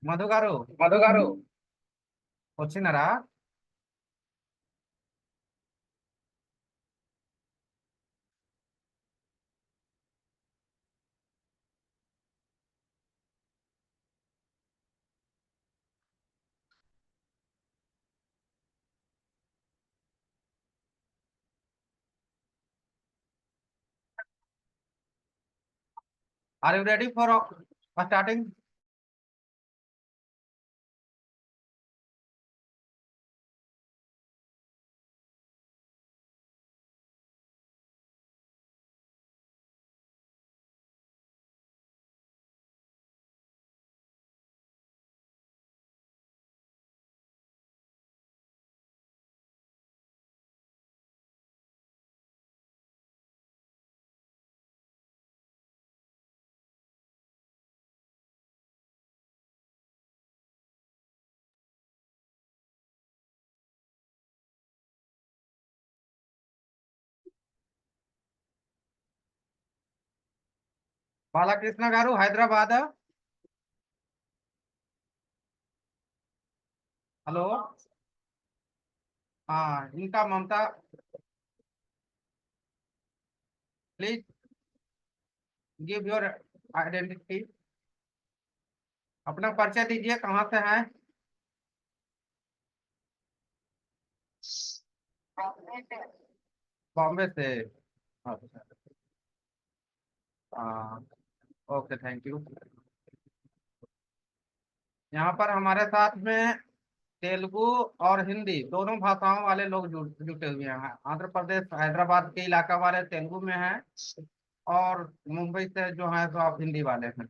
మధు గారు మధు గారు వచ్చినారా? Are you ready for starting? Balakrishna garu Hyderabad. Hello. ఇంకా Mamata, please give your identity, अपना परिचय दीजिए, कहाँ से हैं? बॉम्बे से। अच्छा। Okay, thank you. यहाँ पर हमारे साथ में तेलुगु और हिंदी दोनों भाषाओं वाले लोग जुटे हुए हैं। आंध्र प्रदेश हैदराबाद के इलाका वाले तेलुगु में हैं और मुंबई से जो है तो आप हिंदी वाले हैं।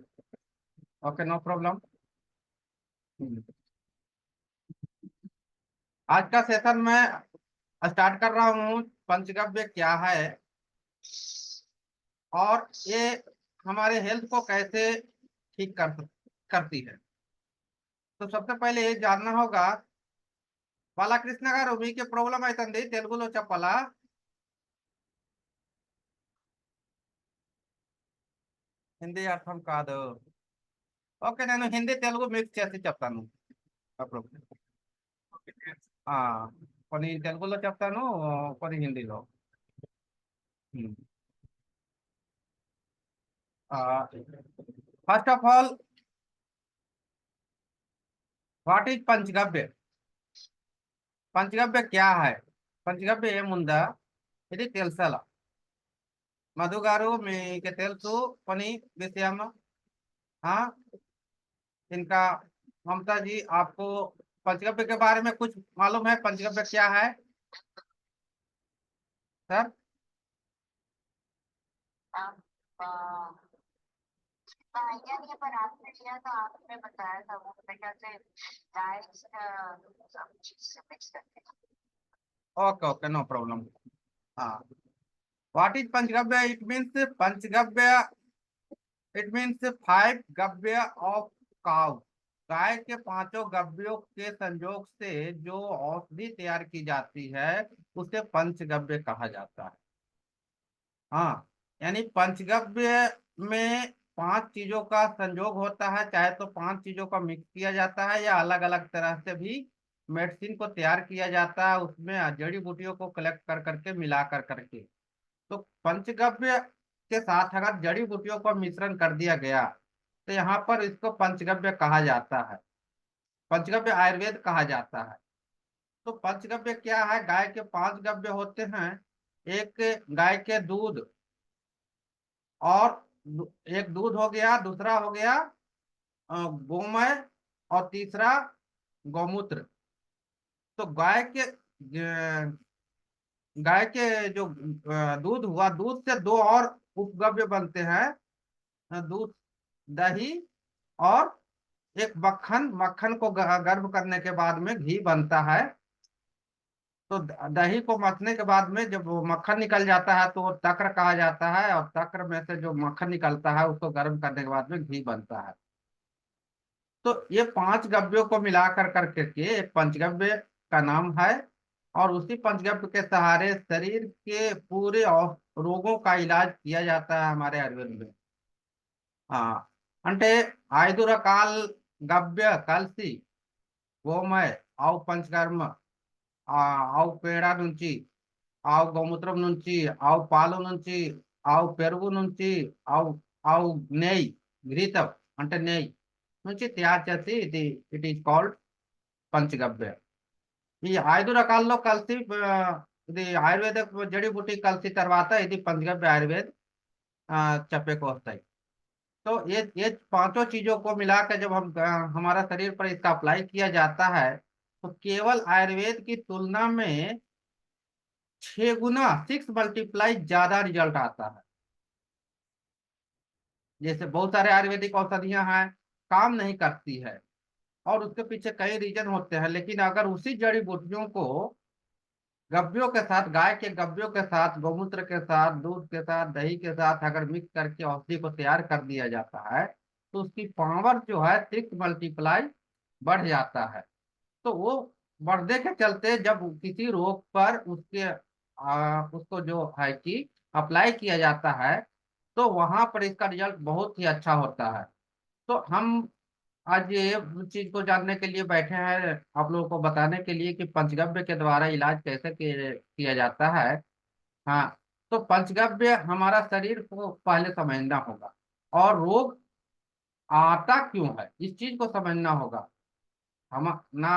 Okay, no problem. आज का सेशन मैं स्टार्ट कर रहा हूँ। पंचगव्य क्या है और ये हमारे हेल्थ को कैसे ठीक करती है। तो सबसे पहले ये जानना होगा, बालाकृष्ण गारू मीके प्रॉब्लम అవుతుంది తెలుగులో చెప్పాలా? హిందీ అర్థం కాదు. ఓకే, నేను హిందీ తెలుగు మిక్స్ చేసి చెప్తాను అప్పుడు. కొన్ని తెలుగులో చెప్తాను, కొన్ని హిందీలో. First of all, what is panchagavya? పంచగవ్య क्या है? పంచగవ్య ఏముందా ఇది తెలుసాలా? మధు గారు మీకు తెలుసు కొన్ని విషయం? इनका ममता जी, आपको पंचगव्य के बारे में कुछ मालूम है? पंचगव्य क्या है सर? आइडिया नहीं है, पर आपने लिया तो आपने बताया था वो मेरे ख्याल से राइस सब चीज से मिक्स करके। Okay okay, no problem. What is panchagavya? It means 5 गव्य ऑफ काउ। गाय के 5 गव्यों के संयोग से जो औषधि तैयार की जाती है उसे पंचगव्य कहा जाता है। यानी पंचगव्य में 5 चीजों का संयोग होता है, चाहे तो 5 चीजों का मिक्स किया जाता है या अलग अलग तरह से भी मेडिसिन को तैयार किया जाता है, उसमें जड़ी बूटियों को कलेक्ट कर करके मिला कर करके। तो पंचगव्य के साथ अगर जड़ी बूटियों का मिश्रण कर दिया गया तो यहाँ पर इसको पंचगव्य कहा जाता है, पंचगव्य आयुर्वेद कहा जाता है। तो पंचगव्य क्या है? गाय के 5 गव्य होते हैं। एक गाय के दूध, और एक दूध हो गया, दूसरा हो गया गोमय, और तीसरा गौमूत्र। तो गाय के जो दूध हुआ, दूध से 2 और उपगव्य बनते हैं, दूध, दही और एक मक्खन। मक्खन को गर्म करने के बाद में घी बनता है। तो दही को मथने के बाद में जब वो मक्खन निकल जाता है तो वो तक्र कहा जाता है, और तक्र में से जो मक्खन निकलता है उसको गर्म करने के बाद में घी बनता है। तो ये 5 गव्यों को मिलाकर करके एक पंचगव्य का नाम है, और उसी पंचगव्य के सहारे शरीर के पूरे रोगों का इलाज किया जाता है हमारे आयुर्वेद में। అంటే 5 రకాల గవ్య కలిసి గోమయ ఆవు పంచకర్మ ఆవు పేడ నుంచి ఆవు గోమూత్రం నుంచి ఆవు పాలు నుంచి ఆవు పెరుగు నుంచి ఆవు ఆవు నెయ్యి ఘృతం అంటే నెయ్యి నుంచి తయారు చేసి ఇట్ ఈస్ కాల్డ్ పంచగవ్య. ఈ 5 రకాల్లో కలిసి ఇది ఆయుర్వేద జड़ी बूटी కలిసి తర్వాత ఇది पंचगव्य आयुर्वेद चप्पे को होता है। तो ये पांचों चीजों को मिलाकर जब हम हमारा शरीर पर इसका अप्लाई किया जाता है तो केवल आयुर्वेद की तुलना में 6 गुना 6 मल्टीप्लाई ज्यादा रिजल्ट आता है। जैसे बहुत सारे आयुर्वेदिक औषधियां हैं काम नहीं करती है और उसके पीछे कई रीजन होते हैं, लेकिन अगर उसी जड़ी बूटियों को गव्यों के साथ, गाय के गव्यों के साथ, गौमूत्र के साथ, दूध के साथ, दही के साथ अगर मिक्स करके औषधि को तैयार कर दिया जाता है तो उसकी पावर जो है 6 मल्टीप्लाई बढ़ जाता है। तो वो बढ़ने के चलते जब किसी रोग पर उसको जो है कि अप्लाई किया जाता है तो वहां पर इसका रिजल्ट बहुत ही अच्छा होता है। तो हम आज ये चीज को जानने के लिए बैठे हैं, आप लोगों को बताने के लिए कि पंचगव्य के द्वारा इलाज कैसे किया जाता है। हाँ, तो पंचगव्य हमारा शरीर को पहले समझना होगा और रोग आता क्यों है इस चीज को समझना होगा। हम ना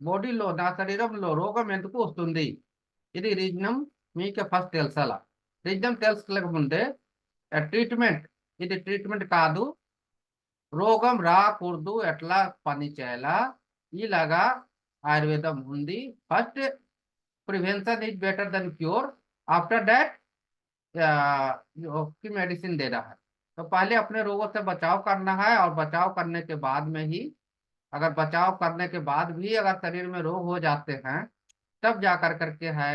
బాడీలో నా శరీరంలో రోగం ఎందుకు వస్తుంది, ఇది రీజనం మీకు ఫస్ట్ తెలుసాల. రీజనం తెలుసుకోలేకముందే ట్రీట్మెంట్, ఇది ట్రీట్మెంట్ కాదు, రోగం రాకూడదు ఎట్లా పని చేయాలా ఇలాగా ఆయుర్వేదం ఉంది. First prevention is better than cure, after that की मेडिसिन दे रहा है। तो पहले अपने रोगों से बचाव करना है और बचाव करने के बाद में ही, अगर बचाव करने के बाद भी अगर शरीर में रोग हो जाते हैं तब जा कर करके है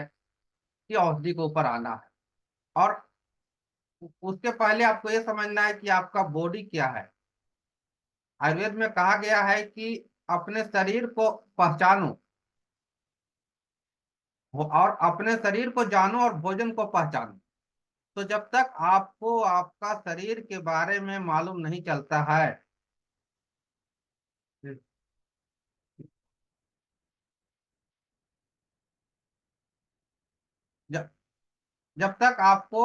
कि औषधि के ऊपर आना है। और उसके पहले आपको ये समझना है कि आपका बॉडी क्या है। आयुर्वेद में कहा गया है कि अपने शरीर को पहचानो और अपने शरीर को जानो और भोजन को पहचानो। तो जब तक आपको आपका शरीर के बारे में मालूम नहीं चलता है, जब जब तक आपको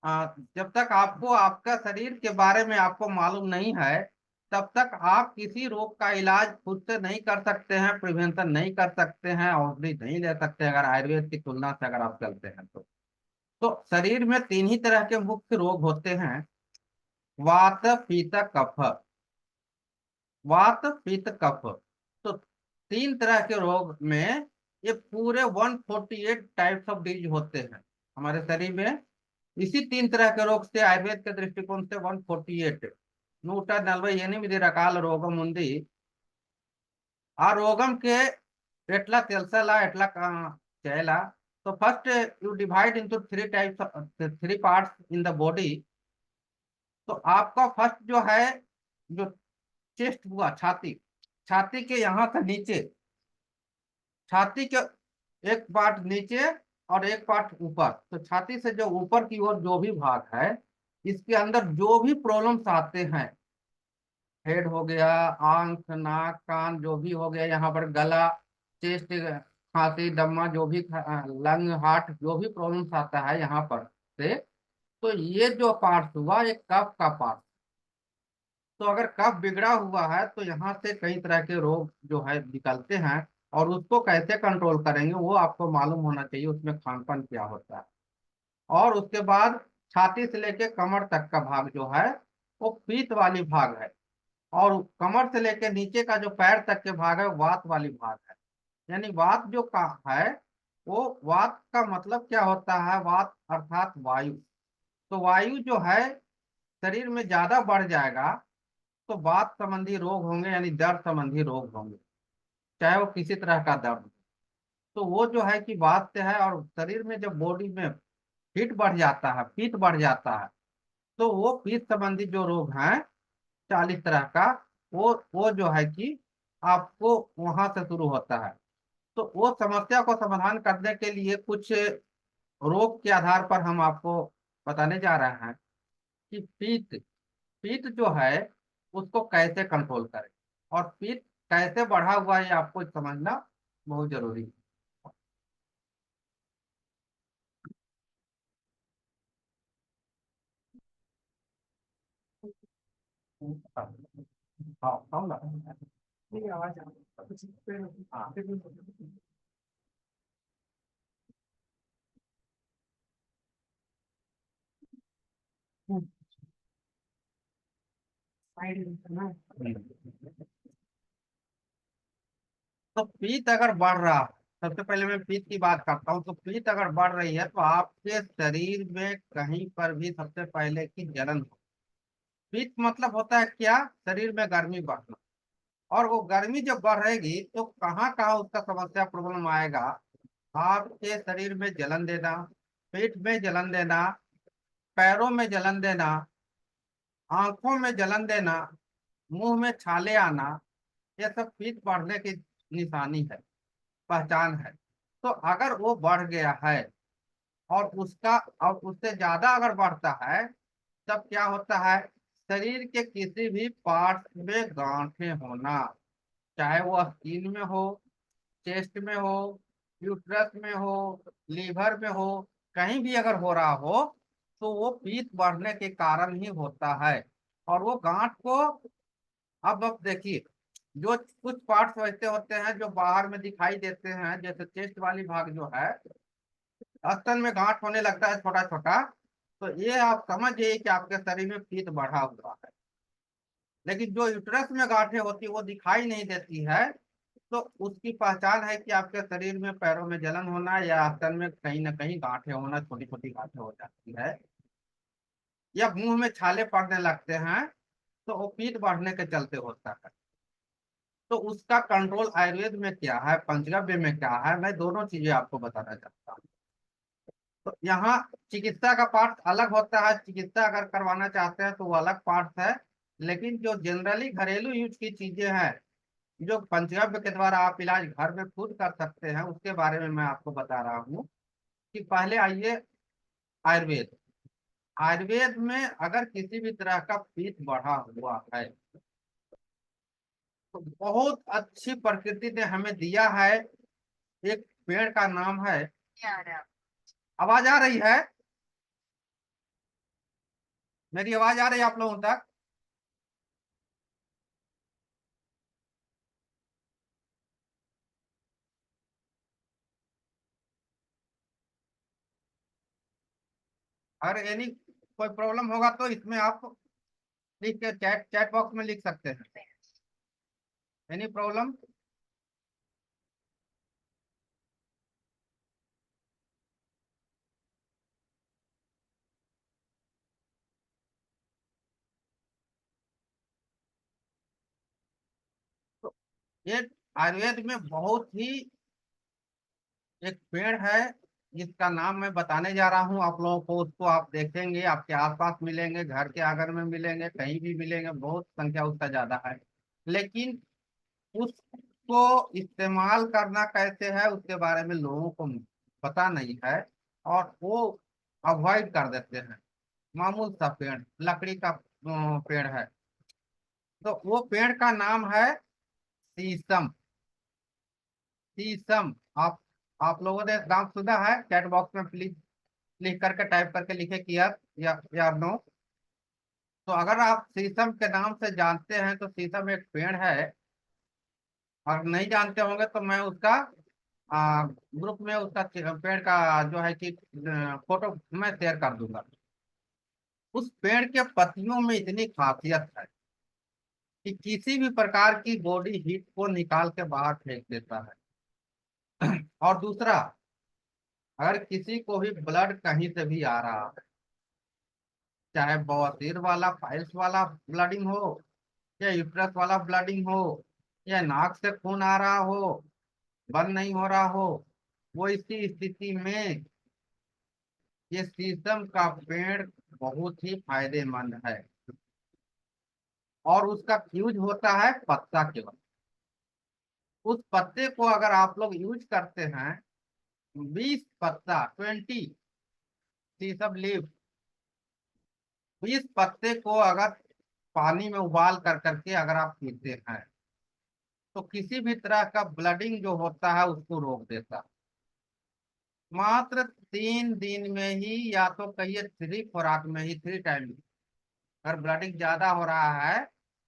आ, जब तक आपको आपका शरीर के बारे में आपको मालूम नहीं है तब तक आप किसी रोग का इलाज खुद से नहीं कर सकते हैं, प्रिवेंशन नहीं कर सकते हैं, औषधि नहीं ले सकते अगर आयुर्वेद की तुलना से अगर आप चलते हैं तो शरीर में 3 ही तरह के मुख्य रोग होते हैं, वात पित्त कफ। वात पित्त कफ, तो 3 तरह के रोग में ये पूरे 148 टाइप्स ऑफ डिजीज होते हैं हमारे शरीर में। इसी 3 तरह के रोग से आयुर्वेद के दृष्टिकोण से 148 148 రకాల రోగం ఉంది। ఆ రోగంకి ఎట్లా తెలుసాలా, ఎట్లా చేయాలా? तो first you divide into 3 types, 3 parts in the body. तो आपका फर्स्ट जो है, जो चेस्ट हुआ, छाती, छाती के यहाँ से नीचे, छाती के एक पार्ट नीचे और एक पार्ट ऊपर। तो छाती से जो ऊपर की ओर जो भी भाग है इसके अंदर जो भी प्रॉब्लम्स आते हैं, हेड हो गया, आंख, नाक, कान, जो भी हो गया, यहाँ पर गला, चेस्ट, खांसी, दमा, जो भी लंग, हार्ट, जो भी प्रॉब्लम्स आता है यहाँ पर से, तो ये जो पार्ट हुआ ये कफ का पार्ट। तो अगर कफ बिगड़ा हुआ है तो यहाँ से कई तरह के रोग जो है निकलते हैं और उसको कैसे कंट्रोल करेंगे वो आपको मालूम होना चाहिए, उसमें खान पान क्या होता है। और उसके बाद छाती से लेके कमर तक का भाग जो है वो पीत वाली भाग है और कमर से लेके नीचे का जो पैर तक के भाग है वात वाली भाग है। यानी वात जो का है, वो वात का मतलब क्या होता है, वात अर्थात वायु। तो वायु जो है शरीर में ज्यादा बढ़ जाएगा तो वात संबंधी रोग होंगे, यानी दर्द संबंधी रोग होंगे, चाहे वो किसी तरह का दर्द हो। तो वो जो है कि वात से है। और शरीर में जब बॉडी में हीट बढ़ जाता है, पीत बढ़ जाता है, तो वो पीत संबंधी जो रोग हैं 40 तरह का, वो जो है कि आपको वहां से शुरू होता है। तो वो समस्या को समाधान करने के लिए कुछ रोग के आधार पर हम आपको बताने जा रहे हैं कि पीत पीठ जो है उसको कैसे कंट्रोल करें, और पीठ कैसे बढ़ा हुआ है ये आपको समझना बहुत जरूरी है। हाँ हाँ ना। ये आवाज हाँ। तो पीत अगर बढ़ रहा है, सबसे पहले मैं पीत की बात करता हूँ। तो पीत अगर बढ़ रही है तो आपके शरीर में कहीं पर भी सबसे पहले की जलन हो। पीत मतलब होता है क्या, शरीर में गर्मी बढ़ना। और वो गर्मी जब बढ़ेगी तो कहाँ कहाँ उसका समस्या प्रॉब्लम आएगा। आपके शरीर में जलन देना, पेट में जलन देना, पैरों में जलन देना, आंखों में जलन देना, मुंह में छाले आना, ये सब पीत बढ़ने की निशानी है, पहचान है। तो अगर वो बढ़ गया है और उसका, और उससे ज्यादा अगर बढ़ता है, तब क्या होता है, शरीर के किसी भी पार्ट में गांठें होना, चाहे वो स्किन में हो, चेस्ट में हो, यूट्रस में हो, लीवर में हो, कहीं भी अगर हो रहा हो तो वो पीत बढ़ने के कारण ही होता है। और वो गांठ को, अब देखिए, जो कुछ पार्ट्स वैसे होते हैं जो बाहर में दिखाई देते हैं, जैसे चेस्ट वाली भाग जो है, स्तन में गांठ होने लगता है छोटा छोटा, तो ये आप समझ जाइए कि आपके शरीर में पीत बढ़ा हुआ है। लेकिन जो यूट्रस में गांठें होती है वो दिखाई नहीं देती है, तो उसकी पहचान है कि आपके शरीर में पैरों में जलन होना या स्तन में कहीं ना कहीं गांठें होना, छोटी छोटी गांठें हो जाती है, या मुंह में छाले पड़ने लगते हैं, तो वो पीत बढ़ने के चलते होता है। तो उसका कंट्रोल आयुर्वेद में क्या है, पंचगव्य में क्या है, मैं दोनों चीजें आपको बताना चाहता हूँ। तो यहाँ चिकित्सा का पार्ट अलग होता है, चिकित्सा अगर करवाना चाहते हैं तो वो अलग पार्ट है। लेकिन जो जनरली घरेलू यूज की चीजें हैं, जो पंचगव्य के द्वारा आप इलाज घर में खुद कर सकते हैं, उसके बारे में मैं आपको बता रहा हूँ। कि पहले आइए आयुर्वेद। आयुर्वेद में अगर किसी भी तरह का पीत बढ़ा हुआ है तो बहुत अच्छी प्रकृति ने हमें दिया है। एक पेड़ का नाम है, क्या आवाज आ रही है, मेरी आवाज आ रही है आप लोगों तक? अगर एनी कोई प्रॉब्लम होगा तो इसमें आप लिख के चैट चैट बॉक्स में लिख सकते हैं। Any problem? तो ये आयुर्वेद में बहुत ही एक पेड़ है जिसका नाम मैं बताने जा रहा हूँ आप लोगों को। उसको आप देखेंगे, आपके आसपास मिलेंगे, घर के आंगन में मिलेंगे, कहीं भी मिलेंगे, बहुत संख्या उसका ज्यादा है। लेकिन उसको इस्तेमाल करना कैसे है उसके बारे में लोगों को पता नहीं है, और वो अवॉइड कर देते हैं। मामूल सा पेड़, लकड़ी का पेड़ है। तो वो पेड़ का नाम है शीशम। शीशम। आप लोगों ने नाम सुना है? चैट बॉक्स में प्लीज लिख करके, टाइप करके लिखे कि यस या नो। तो अगर आप शीशम के नाम से जानते हैं तो शीशम एक पेड़ है। और नहीं जानते होंगे तो मैं उसका ग्रुप में उसका पेड़ का जो है कि फोटो मैं शेयर कर दूंगा। उस पेड़ के पत्तियों में इतनी खासियत है कि किसी भी प्रकार की बॉडी हीट को निकाल के बाहर फेंक देता है। और दूसरा, अगर किसी को भी ब्लड कहीं से भी आ रहा है, चाहे बवासीर वाला, फाइल्स वाला ब्लडिंग हो, या यूट्रस वाला ब्लडिंग हो, या नाक से खून आ रहा हो, बंद नहीं हो रहा हो, वो इसी स्थिति में ये शीशम का पेड़ बहुत ही फायदेमंद है। और उसका यूज होता है पत्ता केवल। उस पत्ते को अगर आप लोग यूज करते हैं, 20 पत्ता, 20 शीशम लीव, 20 पत्ते को अगर पानी में उबाल कर करके अगर आप पीते हैं तो किसी भी तरह का ब्लडिंग जो होता है उसको रोक देता है। मात्र 3 दिन में ही, या तो कहिए 3 खुराक में ही, 3 टाइम, अगर ब्लडिंग ज्यादा हो रहा है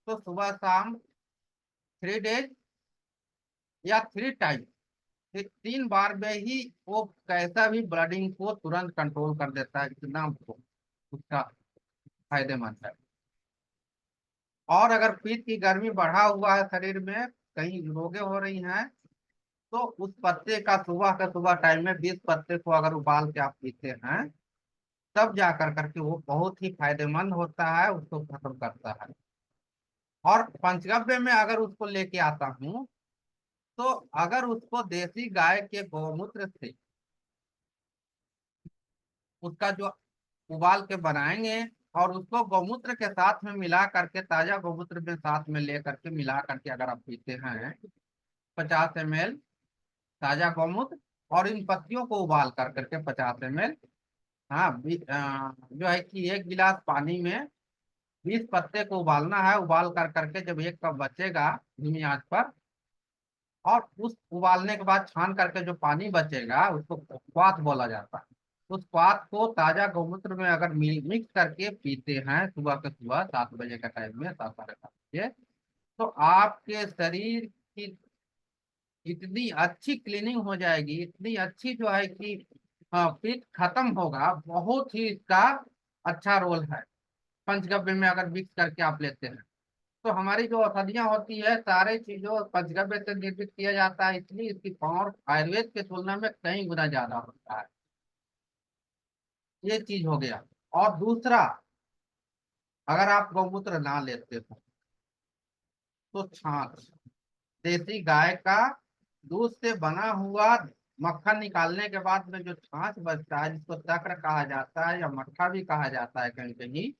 तो सुबह शाम 3 डेज या 3 टाइम, 3 बार में ही वो कैसा भी ब्लडिंग को तुरंत कंट्रोल कर देता है। इतना उसका फायदेमंद है। और अगर पीत की गर्मी बढ़ा हुआ है शरीर में, कहीं रोगे हो रही हैं, तो उस पत्ते का सुबह टाइम में 20 पत्ते को अगर उबाल के आप पीते हैं, तब जा कर करके वो बहुत ही फायदेमंद होता है, उसको खत्म करता है। और पंचगव्य में अगर उसको लेके आता हूँ, तो अगर उसको देसी गाय के गौमूत्र से उसका जो उबाल के बनाएंगे, और उसको गौमूत्र के साथ में मिला करके, ताजा गौमूत्र में साथ में ले करके मिला करके अगर आप पीते हैं, 50 ml ताजा गौमूत्र, और इन पत्तियों को उबाल कर करके 50 ml, हाँ, जो है कि 1 गिलास पानी में 20 पत्ते को उबालना है। उबाल कर करके जब 1 कप बचेगा धीमी आंच पर, और उस उबालने के बाद छान करके जो पानी बचेगा उसको क्वाथ बोला जाता है। उस क्वाथ को ताजा गौमूत्र में अगर मिक्स करके पीते हैं सुबह के सुबह 7 बजे का टाइम में, 7, साढ़े 7 बजे, तो आपके शरीर की इतनी अच्छी क्लीनिंग हो जाएगी, इतनी अच्छी जो है कि पित्त खत्म होगा। बहुत ही इसका अच्छा रोल है। पंचगव्य में अगर मिक्स करके आप लेते हैं, तो हमारी जो औषधियाँ होती है सारे चीजों पंचगव्य से निर्मित किया जाता है, इसलिए इसकी पावर आयुर्वेद की तुलना में कई गुना ज्यादा होता है। ये चीज हो गया। और दूसरा, अगर आप गौमूत्र ना लेते हो तो छाछ, देसी गाय का दूध से बना हुआ मक्खन निकालने के बाद में जो छाछ बचता है, जिसको तक्र कहा जाता है या मट्ठा भी कहा जाता है कहीं कहीं,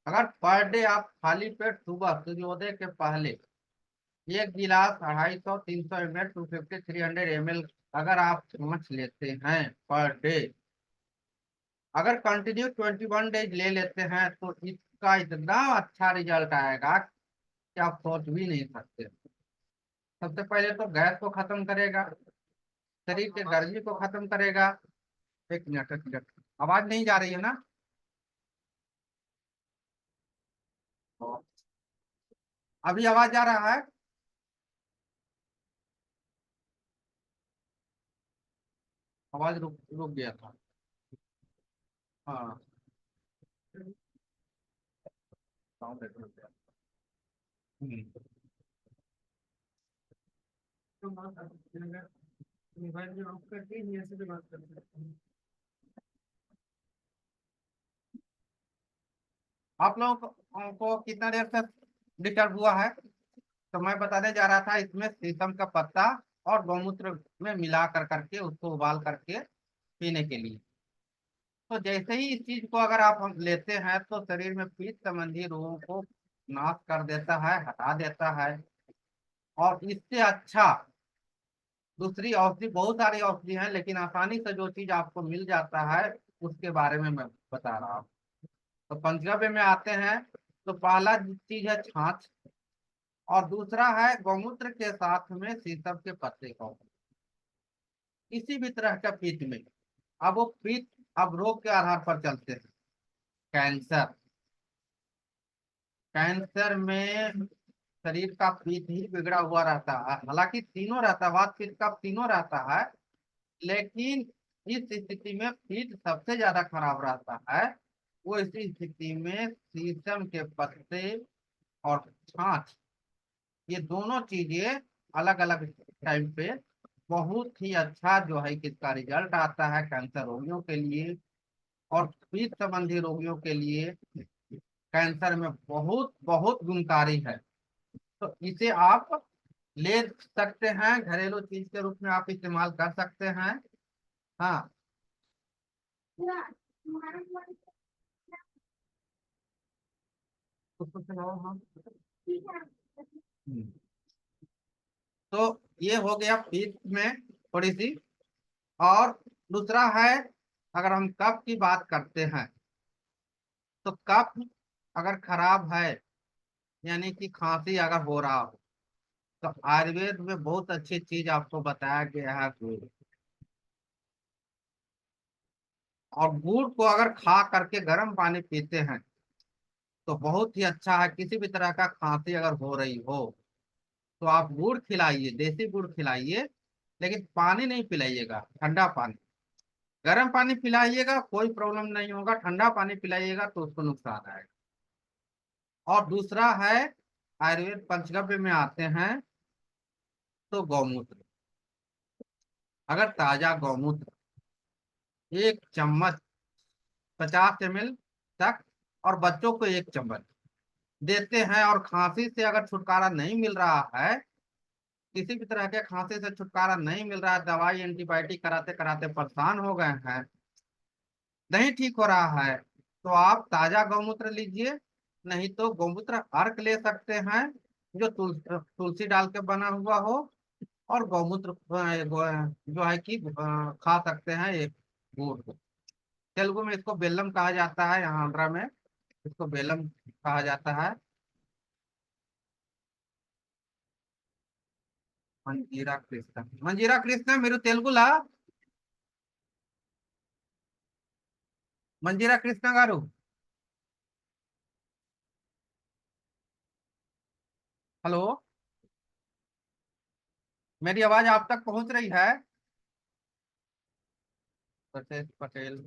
अगर पर डे आप खाली पेट सुबह सूर्योदय के पहले 1 गिलास 250, 300 ml, 250, 300 ml अगर आप छाछ लेते हैं पर डे, अगर कंटिन्यू 21 डेज ले लेते हैं, तो इसका इतना अच्छा रिजल्ट आएगा कि आप सोच भी नहीं सकते। सबसे पहले तो गैस को खत्म करेगा, शरीर के गर्मी को खत्म करेगा। 1 मिनट, 1 मिनट, आवाज नहीं जा रही है ना? अभी आवाज जा रहा है? आवाज रुक रुक गया था। हाँ, साउंड रुक गया। हम्म। तो मोबाइल में ऑफ करके ही ऐसे भी बात कर सकते हैं। आप लोगों को कितना देर से डिस्टर्ब हुआ है? तो मैं बताने जा रहा था, इसमें शीशम का पत्ता और गौमूत्र में मिला कर करके उसको उबाल करके पीने के लिए। तो जैसे ही इस चीज को अगर आप हम लेते हैं, तो शरीर में पित्त संबंधी रोगों को नाश कर देता है, हटा देता है। और इससे अच्छा दूसरी औषधि, बहुत सारी औषधि हैं, लेकिन आसानी से जो चीज आपको मिल जाता है उसके बारे में मैं बता रहा हूँ। तो पंचगव्य में आते हैं, तो पहला चीज है छाछ, और दूसरा है गौमूत्र के साथ में शीशम के पत्ते का। किसी भी तरह का पित्त में, अब वो पित्त अब रोग के आधार पर चलते हैं। कैंसर, कैंसर में शरीर का पित्त ही बिगड़ा हुआ रहता है। हालांकि तीनों रहता है, वात पित्त कफ तीनों रहता है, लेकिन इस स्थिति में पित्त सबसे ज्यादा खराब रहता है। वो इसी स्थिति में शीशम के पत्ते और छाछ, ये दोनों चीजें अलग अलग टाइम पे बहुत ही अच्छा जो है कि इसका रिजल्ट आता है कैंसर रोगियों के लिए। और पित्त संबंधी रोगियों के लिए कैंसर में बहुत बहुत गुणकारी है। तो इसे आप ले सकते हैं, घरेलू चीज के रूप में आप इस्तेमाल कर सकते हैं। हाँ, उसको चलाओ। हाँ। हम्म। तो ये हो गया पित्त में थोड़ी सी। और दूसरा है, अगर हम कफ की बात करते हैं, तो कफ अगर खराब है यानी कि खांसी अगर हो रहा हो तो आयुर्वेद में बहुत अच्छी चीज आपको बताया गया है गुड़। और गुड़ को अगर खा करके गर्म पानी पीते हैं तो बहुत ही अच्छा है। किसी भी तरह का खांसी अगर हो रही हो तो आप गुड़ खिलाइए, देसी गुड़ खिलाइए, लेकिन पानी नहीं पिलाइएगा, ठंडा पानी। गर्म पानी पिलाइएगा कोई प्रॉब्लम नहीं होगा, ठंडा पानी पिलाइएगा तो उसको नुकसान आएगा। और दूसरा है, आयुर्वेद पंचगव्य में आते हैं तो गौमूत्र। अगर ताजा गौमूत्र 1 चम्मच 50 ml तक, और बच्चों को 1 चम्मच देते हैं, और खांसी से अगर छुटकारा नहीं मिल रहा है, किसी भी तरह के खांसी से छुटकारा नहीं मिल रहा है, दवाई एंटीबायोटिक कराते कराते परेशान हो गए हैं, नहीं ठीक हो रहा है, तो आप ताजा गौमूत्र लीजिए। नहीं तो गौमूत्र अर्क ले सकते हैं, जो तुलसी डाल के बना हुआ हो। और गौमूत्र जो है कि खा सकते हैं एक गुड़ को। तेलुगु में इसको बेल्लम कहा जाता है, यहाँ आंध्रा में इसको बेल्लम कहा जाता है। मंजीरा कृष्ण మీరు తెలుగులా? मंजीरा कृष्ण गारू, हेलो, मेरी आवाज आप तक पहुंच रही है? सचेत पटेल,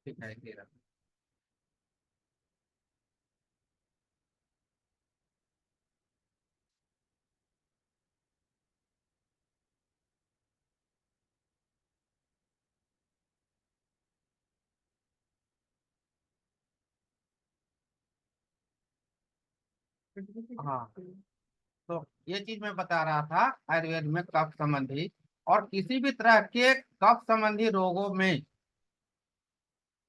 ठीक है तेरा। हाँ, तो ये चीज मैं बता रहा था, आयुर्वेद में कफ संबंधी और किसी भी तरह के कफ संबंधी रोगों में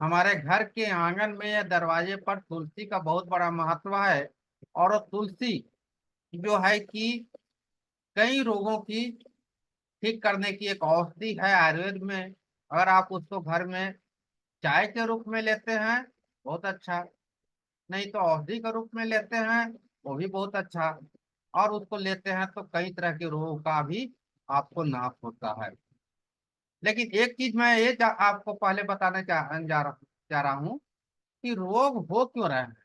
हमारे घर के आंगन में या दरवाजे पर तुलसी का बहुत बड़ा महत्व है। और वो तुलसी जो है कि कई रोगों की ठीक करने की एक औषधि है आयुर्वेद में। अगर आप उसको घर में चाय के रूप में लेते हैं, बहुत अच्छा। नहीं तो औषधि के रूप में लेते हैं, वो भी बहुत अच्छा। और उसको लेते हैं तो कई तरह के रोगों का भी आपको नाश होता है। लेकिन एक चीज मैं ये आपको पहले बताने जा रहा हूँ कि रोग हो क्यों रहे हैं।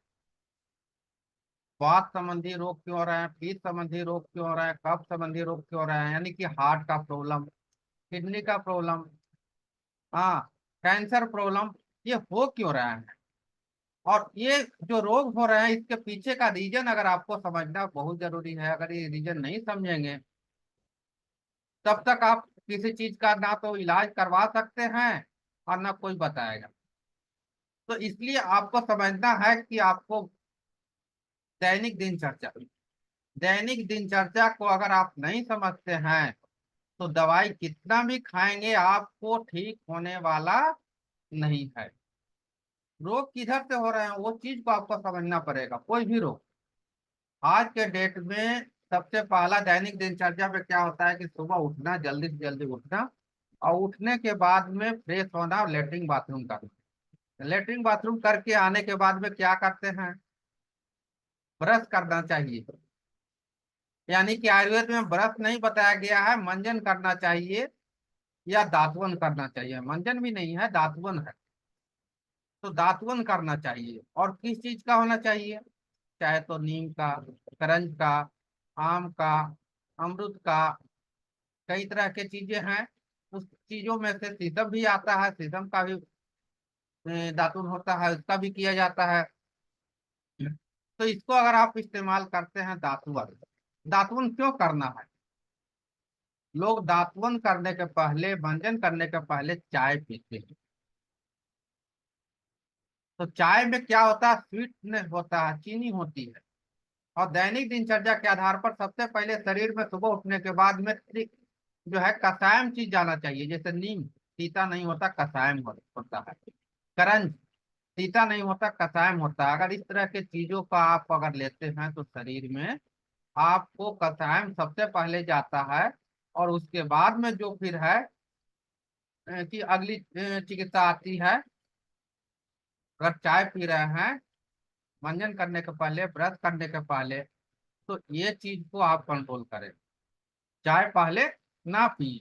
वात संबंधी रोग क्यों हो रहे हैं, पीत संबंधी रोग क्यों हो रहे हैं, कफ संबंधी रोग क्यों हो रहे हैं, यानी कि हार्ट का प्रॉब्लम, किडनी का प्रॉब्लम, हाँ, कैंसर प्रॉब्लम, ये हो क्यों रहा है। और ये जो रोग हो रहे हैं इसके पीछे का रीजन अगर आपको समझना बहुत जरूरी है। अगर ये रीजन नहीं समझेंगे तब तक आप किसी चीज का ना तो इलाज करवा सकते हैं और ना कोई बताएगा। तो इसलिए आपको समझना है कि आपको दैनिक दिनचर्या, दैनिक दिनचर्या को अगर आप नहीं समझते हैं तो दवाई कितना भी खाएंगे आपको ठीक होने वाला नहीं है। रोग किधर से हो रहे हैं वो चीज को आपको समझना पड़ेगा। कोई भी रोग आज के डेट में सबसे पहला दैनिक दिनचर्या में क्या होता है कि सुबह उठना, जल्दी से जल्दी उठना, और उठने के बाद में फ्रेश होना और लेटरिन बाथरूम करना। लेटरिन बाथरूम करके आने के बाद में क्या करते हैं, ब्रश करना चाहिए। यानी कि आयुर्वेद में ब्रश नहीं बताया गया है, मंजन करना चाहिए या दातवन करना चाहिए। मंजन भी नहीं है, दातवन है। तो दातवन करना चाहिए। और किस चीज का होना चाहिए, चाहे तो नीम का, करंज का, आम का, अमरूद का, कई तरह के चीजें हैं। उस चीजों में से शीशम भी आता है, शीशम का भी दातुन होता है, उसका भी किया जाता है। तो इसको अगर आप इस्तेमाल करते हैं दातुन, दातुन क्यों करना है, लोग दातुन करने के पहले, भंजन करने के पहले चाय पीते हैं। तो चाय में क्या होता है, स्वीटनेस होता है, चीनी होती है। और दैनिक दिनचर्या के आधार पर सबसे पहले शरीर में सुबह उठने के बाद में जो है कसायम चीज जाना चाहिए। जैसे नीम सीता नहीं होता, कसायम होता है। करंज सीता नहीं होता, कसायम होता है। अगर इस तरह के चीजों का आप अगर लेते हैं तो शरीर में आपको कसायम सबसे पहले जाता है। और उसके बाद में जो फिर है कि अगली चिकित्सा आती है। अगर चाय पी रहे हैं मंजन करने के पहले, ब्रश करने के पहले, तो ये चीज को आप कंट्रोल करें। चाय पहले ना पी।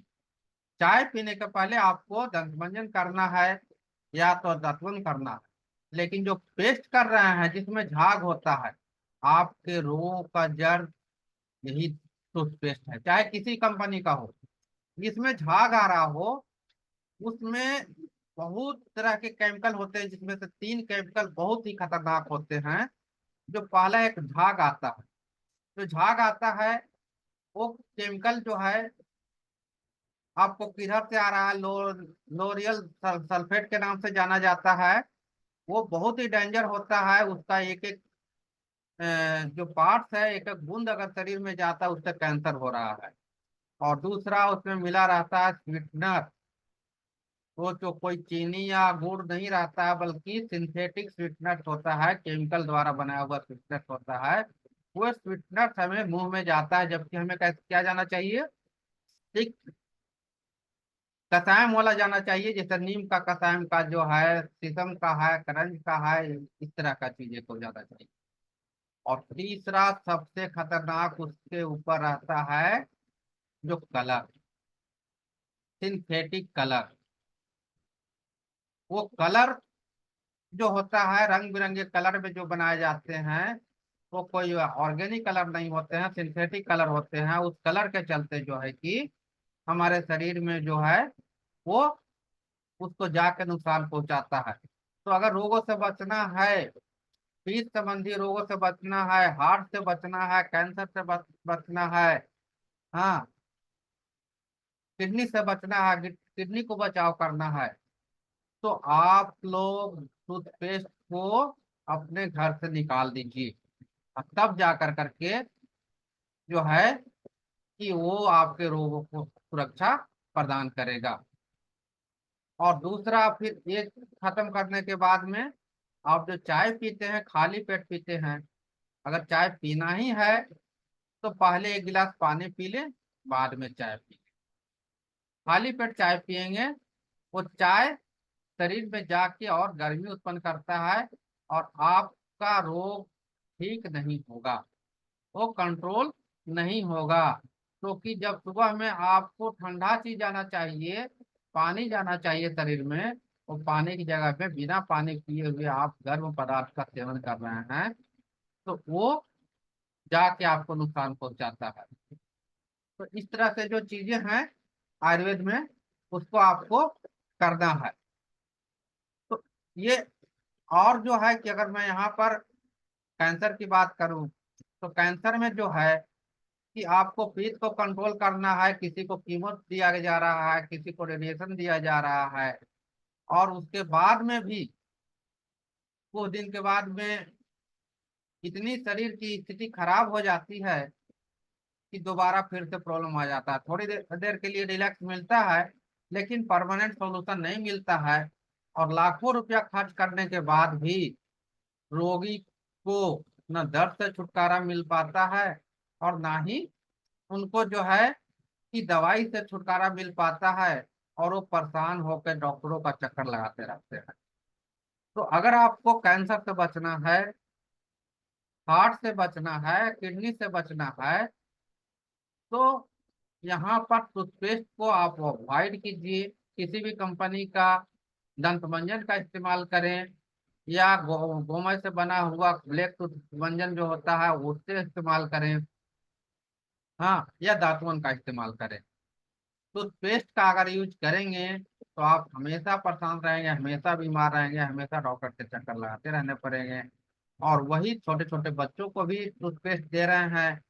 चाय पीने के पहले आपको दंत मंजन करना है या तो दातुन करना है। लेकिन जो पेस्ट कर रहे हैं जिसमें झाग होता है, आपके रोगों का जड़ यही टूथपेस्ट है, चाहे किसी कंपनी का हो। जिसमें झाग आ रहा हो उसमें बहुत तरह के केमिकल होते हैं, जिसमें से 3 केमिकल बहुत ही खतरनाक होते हैं। जो पहला एक झाग आता है, जो झाग आता है वो केमिकल जो है आपको किधर से आ रहा है, लोरियल सल्फेट के नाम से जाना जाता है। वो बहुत ही डेंजर होता है। उसका एक एक जो पार्ट्स है, एक एक बूंद अगर शरीर में जाता है उससे कैंसर हो रहा है। और दूसरा उसमें मिला रहता है स्वीटनर। वो जो कोई चीनी या गुड़ नहीं रहता है बल्कि सिंथेटिक स्वीटनर होता है, केमिकल द्वारा बनाया हुआ स्वीटनर होता है। वो स्वीटनर हमें मुंह में जाता है, जबकि हमें कैसे क्या जाना चाहिए, ठीक कसायम वाला जाना चाहिए। जैसे नीम का कसायम का जो है, शीशम का है, करंज का है, इस तरह का चीजें को जाना चाहिए। और तीसरा सबसे खतरनाक उसके ऊपर रहता है जो कलर, सिंथेटिक कलर। वो कलर जो होता है, रंग बिरंगे कलर में जो बनाए जाते हैं, वो कोई ऑर्गेनिक कलर नहीं होते हैं, सिंथेटिक कलर होते हैं। उस कलर के चलते जो है कि हमारे शरीर में जो है वो उसको जाके नुकसान पहुंचाता है। तो अगर रोगों से बचना है, पीठ संबंधी रोगों से बचना है, हार्ट से बचना है, कैंसर से बचना है, हाँ, किडनी से बचना है, किडनी को बचाव करना है, तो आप लोग टूथपेस्ट को अपने घर से निकाल दीजिए। और तब जा कर करके जो है कि वो आपके रोगों को सुरक्षा प्रदान करेगा। और दूसरा फिर ये खत्म करने के बाद में, आप जो चाय पीते हैं खाली पेट पीते हैं, अगर चाय पीना ही है तो पहले एक गिलास पानी पी लें, बाद में चाय पी। खाली पेट चाय पियेंगे, वो चाय शरीर में जाके और गर्मी उत्पन्न करता है, और आपका रोग ठीक नहीं होगा, वो कंट्रोल नहीं होगा। क्योंकि जब सुबह में आपको ठंडा चीज जाना चाहिए, पानी जाना चाहिए शरीर में, वो पानी की जगह पे बिना पानी पिए हुए आप गर्म पदार्थ का सेवन कर रहे हैं, तो वो जाके आपको नुकसान पहुंचाता है। तो इस तरह से जो चीजें हैं आयुर्वेद में, उसको आपको करना है। तो ये, और जो है कि अगर मैं यहाँ पर कैंसर की बात करूं, तो कैंसर में जो है कि आपको पीठ को कंट्रोल करना है। किसी को कीमो दिया जा रहा है, किसी को रेडिएशन दिया जा रहा है, और उसके बाद में भी कुछ दिन के बाद में इतनी शरीर की स्थिति खराब हो जाती है कि दोबारा फिर से प्रॉब्लम आ जाता है। थोड़ी देर देर के लिए रिलैक्स मिलता है, लेकिन परमानेंट सॉल्यूशन नहीं मिलता है। और लाखों रुपया खर्च करने के बाद भी रोगी को न दर्द से छुटकारा मिल पाता है, और ना ही उनको जो है कि दवाई से छुटकारा मिल पाता है, और वो परेशान होकर डॉक्टरों का चक्कर लगाते रहते हैं। तो अगर आपको कैंसर से बचना है, हार्ट से बचना है, किडनी से बचना है, तो यहाँ पर टूथपेस्ट को आप अवॉइड कीजिए। किसी भी कंपनी का दंत मंजन का इस्तेमाल करें, या गोमय से बना हुआ ब्लैक टूथ मंजन जो होता है उससे इस्तेमाल करें, हाँ, या दातुन का इस्तेमाल करें। टूथपेस्ट का अगर यूज करेंगे तो आप हमेशा परेशान रहेंगे, हमेशा बीमार रहेंगे, हमेशा डॉक्टर के चक्कर लगाते रहने पड़ेंगे। और वही छोटे छोटे बच्चों को भी टूथपेस्ट दे रहे हैं,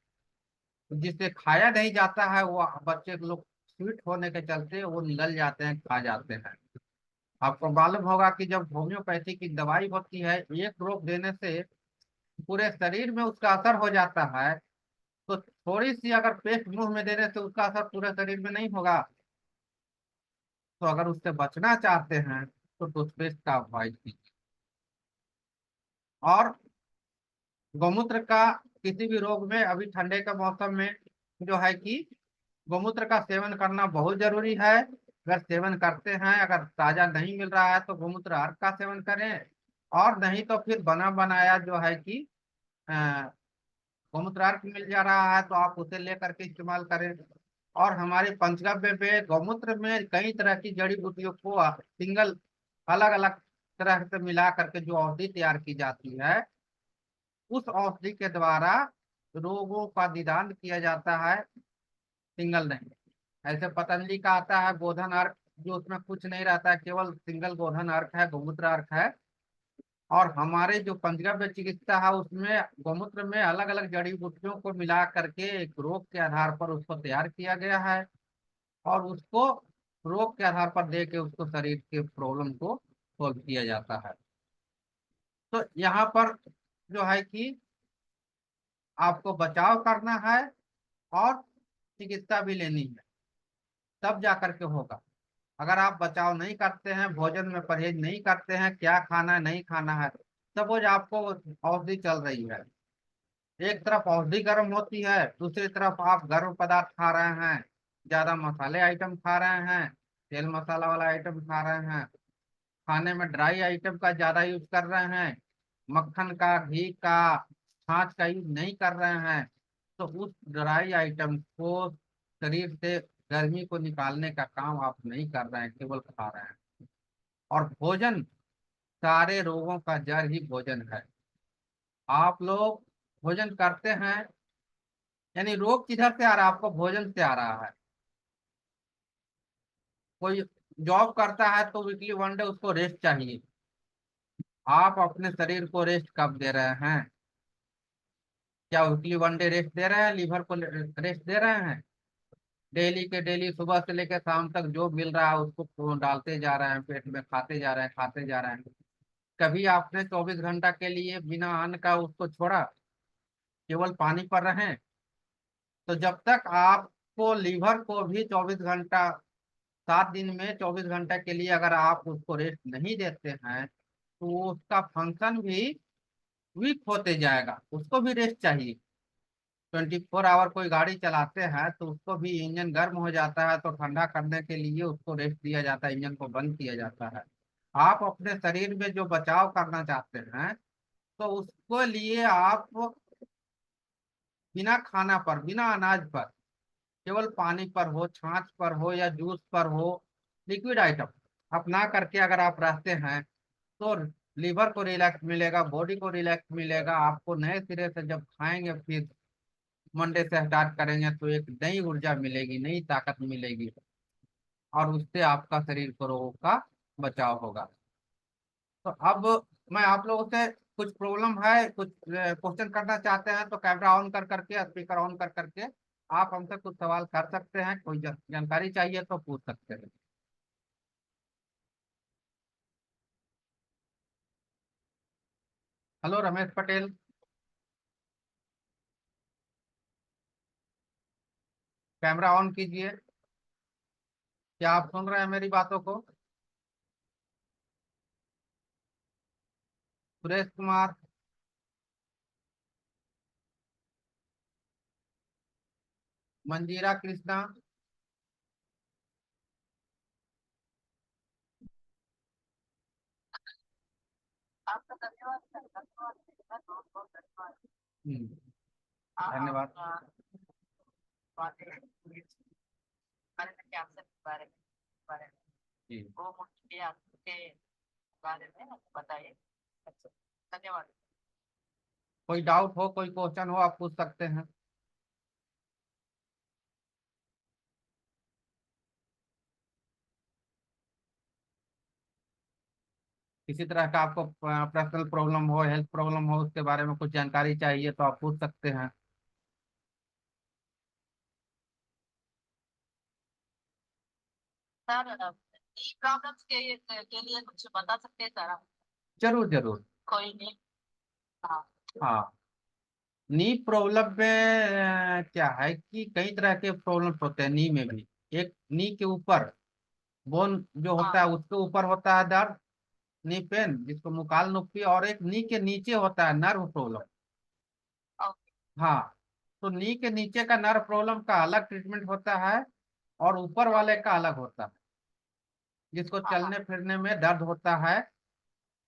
जिससे खाया नहीं जाता है। वो बच्चे लोग स्वीट होने के चलते वो निगल जाते हैं, खा जाते हैं। आपको मालूम होगा कि जब होम्योपैथी की दवाई होती है, एक ड्रॉप देने से पूरे शरीर में उसका असर हो जाता है। तो थोड़ी सी अगर पेस्ट मुंह में देने से उसका असर पूरे शरीर में नहीं होगा। तो अगर उससे बचना चाहते हैं तो टूथपेस्ट का अवॉइड कीजिए। और गौमूत्र का किसी भी रोग में, अभी ठंडे के मौसम में जो है कि गौमूत्र का सेवन करना बहुत जरूरी है। अगर सेवन करते हैं, अगर ताजा नहीं मिल रहा है तो गौमूत्र अर्क का सेवन करें। और नहीं तो फिर बना बनाया जो है कि अ, गौमूत्रार्क मिल जा रहा है तो आप उसे लेकर के इस्तेमाल करें। और हमारे पंचगव्य में गौमूत्र में कई तरह की जड़ी बूटियों को सिंगल अलग अलग तरह से मिला करके जो औषधि तैयार की जाती है, उस औषधि के द्वारा रोगों का निदान किया जाता है, सिंगल नहीं। ऐसे पतंजलि का आता है गोधन अर्क, जो उसमें कुछ नहीं रहता है, केवल सिंगल गोधन अर्क है, गौमूत्र अर्क है। और हमारे जो पंचगव्य चिकित्सा है उसमें गौमूत्र में अलग अलग जड़ी बूटियों को मिला करके एक रोग के आधार पर उसको तैयार किया गया है, और उसको रोग के आधार पर दे के उसको शरीर के प्रॉब्लम को सोल्व किया जाता है। तो यहाँ पर जो है कि आपको बचाव करना है और चिकित्सा भी लेनी है, तब जा करके होगा। अगर आप बचाव नहीं करते हैं, भोजन में परहेज नहीं करते हैं, क्या खाना है नहीं खाना है, सपोज आपको औषधि चल रही है, एक तरफ औषधि गर्म होती है, दूसरी तरफ आप गर्म पदार्थ खा रहे हैं, ज्यादा मसाले आइटम खा रहे हैं, तेल मसाला वाला आइटम खा रहे हैं, खाने में ड्राई आइटम का ज्यादा यूज कर रहे हैं, मक्खन का घी का छाछ का यूज नहीं कर रहे हैं, तो उस ड्राई आइटम को शरीर से गर्मी को निकालने का काम आप नहीं कर रहे हैं, केवल खा रहे हैं। और भोजन सारे रोगों का जड़ ही भोजन है। आप लोग भोजन करते हैं, यानी रोग किधर से आ रहा है, आपको भोजन से आ रहा है। कोई जॉब करता है तो वीकली वन डे उसको रेस्ट चाहिए, आप अपने शरीर को रेस्ट कब दे रहे हैं? क्या वीकली वन डे रेस्ट दे रहे हैं, लीवर को रेस्ट दे रहे हैं? डेली के डेली सुबह से लेकर शाम तक जो मिल रहा है उसको डालते जा रहे हैं पेट में, खाते जा रहे हैं खाते जा रहे हैं। कभी आपने 24 घंटा के लिए बिना अन्न का उसको छोड़ा, केवल पानी पर रहें? तो जब तक आपको लीवर को भी 24 घंटा, 7 दिन में 24 घंटा के लिए अगर आप उसको रेस्ट नहीं देते हैं, तो उसका फंक्शन भी वीक होते जाएगा, उसको भी रेस्ट चाहिए। 24 आवर कोई गाड़ी चलाते हैं तो उसको भी इंजन गर्म हो जाता है, तो ठंडा करने के लिए उसको रेस्ट दिया जाता है, इंजन को बंद किया जाता है। आप अपने शरीर में जो बचाव करना चाहते हैं, तो उसको लिए आप बिना खाना पर, बिना अनाज पर, केवल पानी पर हो, छाछ पर हो या जूस पर हो, लिक्विड आइटम अपना करके अगर आप रहते हैं, तो लीवर को रिलैक्स मिलेगा, बॉडी को रिलैक्स मिलेगा। आपको नए सिरे से जब खाएंगे, फिर मंडे से स्टार्ट करेंगे, तो एक नई ऊर्जा मिलेगी, नई ताकत मिलेगी, और उससे आपका शरीर को रोगों का बचाव होगा। तो अब मैं आप लोगों से कुछ प्रॉब्लम है, कुछ क्वेश्चन करना चाहते हैं, तो कैमरा ऑन कर करके, स्पीकर ऑन कर करके आप हमसे कुछ सवाल कर सकते हैं, कोई जानकारी चाहिए तो पूछ सकते हैं। Hello Ramesh Patel, camera on कीजिए। क्या आप सुन रहे हैं मेरी बातों को? सुरेश कुमार, मंजीरा कृष्णा, आपका धन्यवाद सर, धन्यवाद, बहुत बहुत धन्यवाद। हम्म, आप धन्यवाद। बातें बारे में क्या आपसे बारे में जी, वो मुझे आपके बारे में बताइए। अच्छा, धन्यवाद। कोई डाउट हो, कोई क्वेश्चन हो, आप पूछ सकते हैं। किसी तरह का आपको पर्सनल प्रॉब्लम हो, हेल्थ प्रॉब्लम हो, उसके बारे में कुछ जानकारी चाहिए तो आप पूछ सकते हैं। सर, ई प्रॉब्लम्स के लिए कुछ बता सकते हैं सर आप? जरूर जरूर। कोई नहीं। हाँ। हाँ, नी प्रॉब्लम में क्या है कि कई तरह के प्रॉब्लम्स होते हैं नी में भी। एक नी के ऊपर बोन जो हाँ। होता है उसके ऊपर होता है दर्द, नी पेन, जिसको मुकाल नुक्ति, और एक नी के नीचे होता है नर्व प्रॉब्लम। ओके। हाँ, तो नी के नीचे का नर्व प्रॉब्लम का अलग ट्रीटमेंट होता है, और ऊपर वाले का अलग होता है, जिसको हाँ हाँ चलने फिरने में दर्द होता है।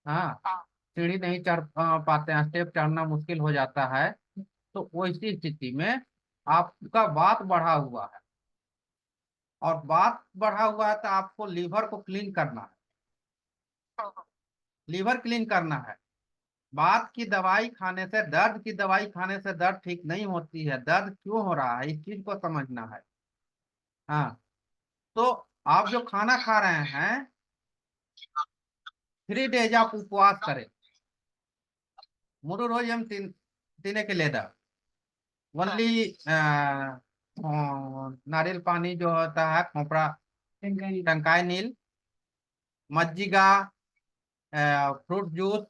हाँ, हाँ सीढ़ी नहीं चढ़ पाते हैं, स्टेप चढ़ना मुश्किल हो जाता है, तो वैसी स्थिति में आपका वात बढ़ा हुआ है, और वात बढ़ा हुआ है तो आपको लीवर को क्लीन करना है। लीवर क्लीन करना है। बात की दवाई खाने से, दर्द की दवाई खाने से दर्द ठीक नहीं होती है। दर्द क्यों हो रहा है, इस चीज को समझना है। हाँ, तो आप जो खाना खा रहे हैं, 3 डेज आप उपवास करें। मूरू रोज हम तीने के लेदा ओनली नारियल पानी जो होता है, खोपड़ा, टंकाई नील, मज्जिगा, फ्रूट जूस,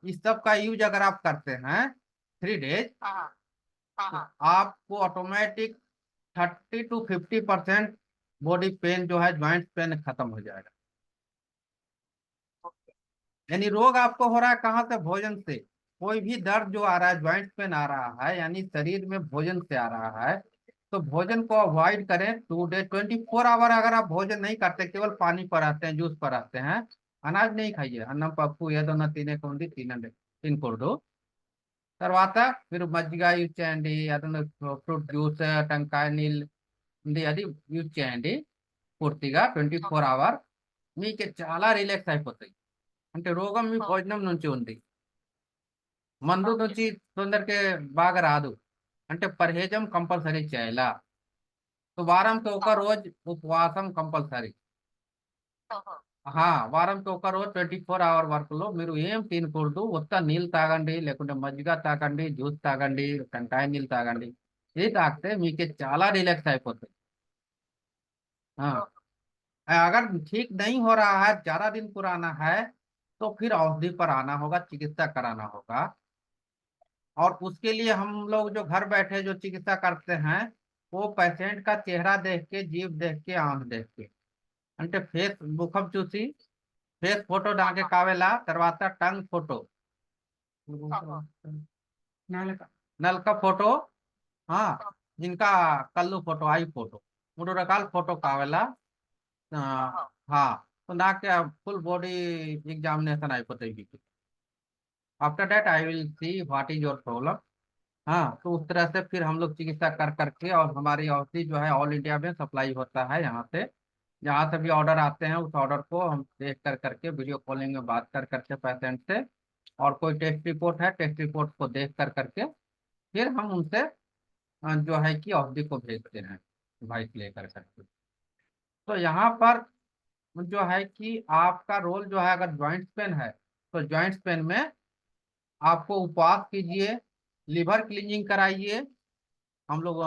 इस सब का यूज अगर आप करते हैं 3 डेज, तो आपको ऑटोमेटिक 30 to 50% बॉडी पेन जो है, ज्वाइंट पेन खत्म हो जाएगा। यानी रोग आपको हो रहा है कहाँ से? भोजन से। कोई भी दर्द जो आ रहा है, ज्वाइंट पेन आ रहा है, यानी शरीर में भोजन से आ रहा है। तो भोजन को अवॉइड करें। 2 डे 24 आवर अगर आप भोजन नहीं करते, केवल पानी पर रहते हैं, जूस पर रहते हैं, अनाज नहीं खाइए। अन्नम पप्पू ఏదో తినే కొంది తినండి, తినకూడదు। తర్వాత మీరు మజ్జిగ యూజ్ చేయండి, అదన ఫ్రూట్ జ్యూస్, టంకాయ నీళ్ళు ఉంది, అది యూజ్ చేయండి పూర్తిగా 24 అవర్। మీకు చాలా రిలాక్స్ అయిపోతాయి। అంటే రోగం మీ భోజనం నుంచి ఉంది, మందు నుంచి తొందరకే బాగా రాదు। అంటే పర్హేజం కంపల్సరీ చేయాలా। तो వారంకి ఒక రోజు ఉపవాసం కంపల్సరీ। వారంకి ఒక రోజు 24 అవర్ వరకులో మీరు ఏం తినకూడదు, ఉత్త నీళ్ళు తాగండి, లేకుంటే మజ్జిగ తాగండి, జ్యూస్ తాగండి, టెంకాయ నీళ్ళు తాగండి। ఇది తాగితే మీకు చాలా రిలాక్స్ అయిపోతుంది। हाँ, अगर ठीक नहीं हो रहा है, ज्यादा दिन पुराना है, तो फिर औषधि पर आना होगा, चिकित्सा कराना होगा। और उसके लिए हम लोग जो घर बैठे जो चिकित्सा करते हैं, वो पेशेंट का चेहरा देख के, जीभ देख के, आंख देख के, అంటే ఫేస్ ముఖం చూసి ఫేస్ ఫోటో దానికి కావేలా, తర్వాత టంగ్ ఫోటో, నలక ఫోటో, ఇంకా కళ్ళు ఫోటో, ఐ ఫోటో, 3 రకాల ఫోటో కావేలా। हाँ, तो ना क्या फुल बॉडी एग्जामिनेशन అయిపోతాయి మీకు। After that I will see what is your problem. हाँ, तो उस तरह से फिर हम लोग चिकित्सा कर करके, और हमारी औषधि जो है ऑल इंडिया में सप्लाई होता है यहाँ से। जहाँ से भी ऑर्डर आते हैं, उस ऑर्डर को हम देख कर करके, वीडियो कॉलिंग में बात कर करके पेशेंट से, और कोई टेस्ट रिपोर्ट है, टेस्ट रिपोर्ट को देख कर करके फिर हम उनसे जो है कि औषधि को भेजते हैं डिवाइस लेकर करके। तो यहाँ पर जो है कि आपका रोल जो है, अगर ज्वाइंट पेन है तो ज्वाइंट पेन में आपको उपवास कीजिए, लिवर क्लीनिंग कराइए। हम लोग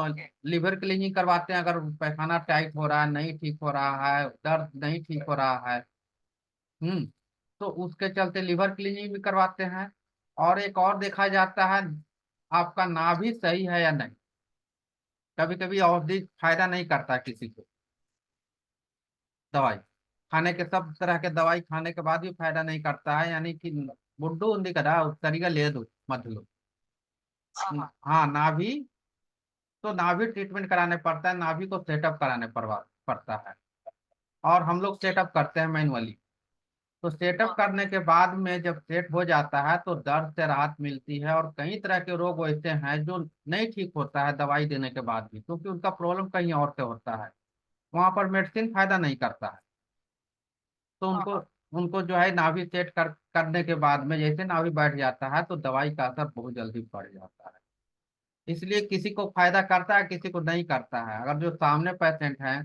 लिवर क्लीनिंग करवाते हैं। अगर पैखाना टाइट हो रहा है, नहीं ठीक हो रहा है, दर्द नहीं ठीक हो रहा है, तो उसके चलते लिवर क्लीनिंग भी करवाते हैं। और एक और देखा जाता है, आपका नाभि सही है या नहीं। कभी कभी औषधि फायदा नहीं करता किसी को, दवाई खाने के, सब तरह के दवाई खाने के बाद भी फायदा नहीं करता है, यानी कि बुड्ढू ఉంది కదా సరిగా లేదు మధ్యలో। हाँ, नाभि, तो नाभि ट्रीटमेंट कराने पड़ता है, नाभि को सेटअप कराने पड़ता है। और हम लोग सेटअप करते हैं मैनुअली। तो सेटअप करने के बाद में जब सेट हो जाता है, तो दर्द से राहत मिलती है। और कई तरह के रोग वैसे हैं जो नहीं ठीक होता है दवाई देने के बाद भी, क्योंकि उनका प्रॉब्लम कहीं और से होता है, वहां पर मेडिसिन फायदा नहीं करता है। तो उनको उनको जो है नाभि सेट करने के बाद में, जैसे नाभि बैठ जाता है, तो दवाई का असर बहुत जल्दी पड़ जाता है। इसलिए किसी को फायदा करता है, किसी को नहीं करता है। अगर जो सामने पेशेंट हैं,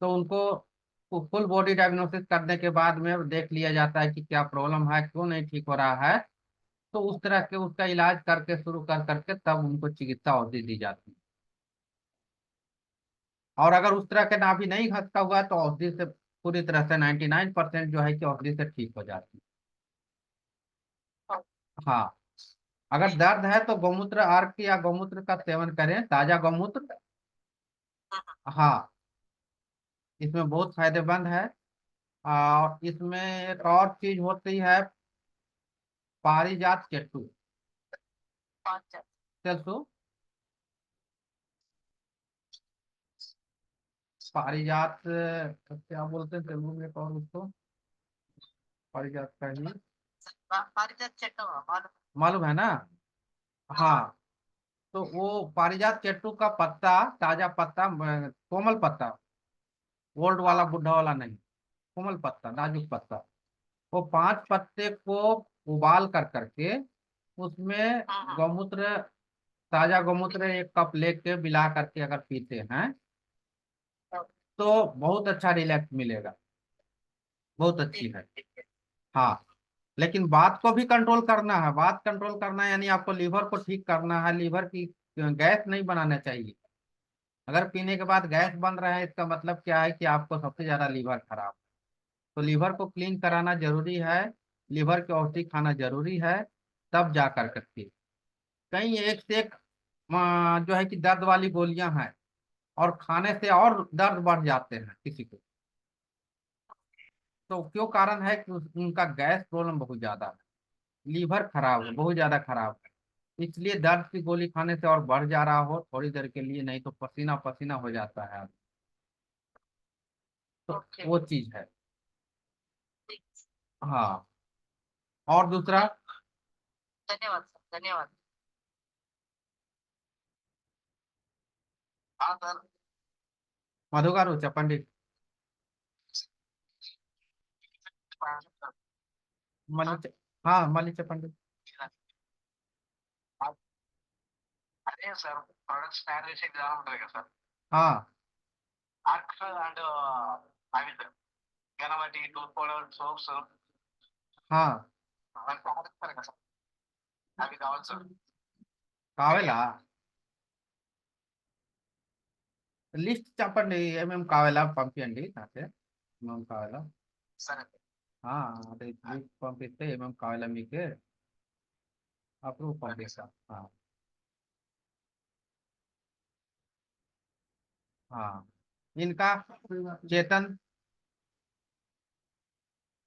तो उनको फुल बॉडी डायग्नोसिस करने के बाद में देख लिया जाता है कि क्या प्रॉब्लम है, क्यों नहीं ठीक हो रहा है। तो उस तरह के उसका इलाज करके, शुरू कर करके, तब उनको चिकित्सा औषधि दी जाती है। और अगर उस तरह के नाभि नहीं घसता हुआ है, तो औषधि से पूरी तरह से 99% जो है कि औषधि से ठीक हो जाती है। हाँ, अगर दर्द है तो गौमूत्र अर्क या गौमूत्र का सेवन करें, ताजा गौमूत्र। हाँ, इसमें बहुत फायदेमंद है। और इसमें एक और चीज होती है, पारिजात चट्टू, తెలుసు? पारिजात क्या बोलते हैं तेलुगु में, और उसको पारिजात का ही పారిజాత చెట్టు మాలు मालूम है ना? हाँ, तो वो पारिजात चट्टू का पत्ता, ताजा पत्ता, कोमल पत्ता, ओल्ड वाला बुढ़ा वाला नहीं, कोमल पत्ता, नाजुक पत्ता, वो 5 पत्ते को उबाल कर करके उसमें गौमूत्र, ताजा गौमूत्र 1 कप लेके मिला करके अगर पीते हैं तो बहुत अच्छा रिलैक्स मिलेगा, बहुत अच्छी है। हाँ, लेकिन बात को भी कंट्रोल करना है, बात कंट्रोल करना है यानी आपको लीवर को ठीक करना है, लीवर की गैस नहीं बनाना चाहिए। अगर पीने के बाद गैस बन रहा है इसका मतलब क्या है कि आपको सबसे ज्यादा लीवर खराब है। तो लीवर को क्लीन कराना जरूरी है, लीवर की औषधि खाना जरूरी है, तब जा कर करके। कई एक से एक जो है कि दर्द वाली गोलियां हैं और खाने से और दर्द बढ़ जाते हैं किसी को। तो क्यों कारण है कि उनका गैस प्रॉब्लम बहुत ज्यादा है, लीवर खराब है, बहुत ज्यादा खराब है, इसलिए दर्द की गोली खाने से और बढ़ जा रहा हो थोड़ी देर के लिए, नहीं तो पसीना पसीना हो जाता है। तो वो चीज है। हाँ, और दूसरा, धन्यवाद सर, धन्यवाद। हाँ सर। मधुकर पंडित मलिच, हाँ मलिच पंडित। అదే సార్ ప్రొడక్ట్స్ తయారు చేసే విధానం ఉంటుంది కదా సార్, हाँ ఆర్క్స్ అండ్ అవి sir Ganapati tooth powder soaps हाँ అవన్నీ తయారు చేస్తారు కదా సార్, అవి కావాలి సార్। कावेला లిస్ట్ చెప్పండి, ఏమేమి కావాలా పంపించండి నాకు, ఏమేమి కావాలా. సరే అదే లిస్ట్ పంపిస్తే ఏమేమి కావాలా మీకు అప్పుడు ఓకే పంపిస్తా. సార్। हाँ, इनका चेतन,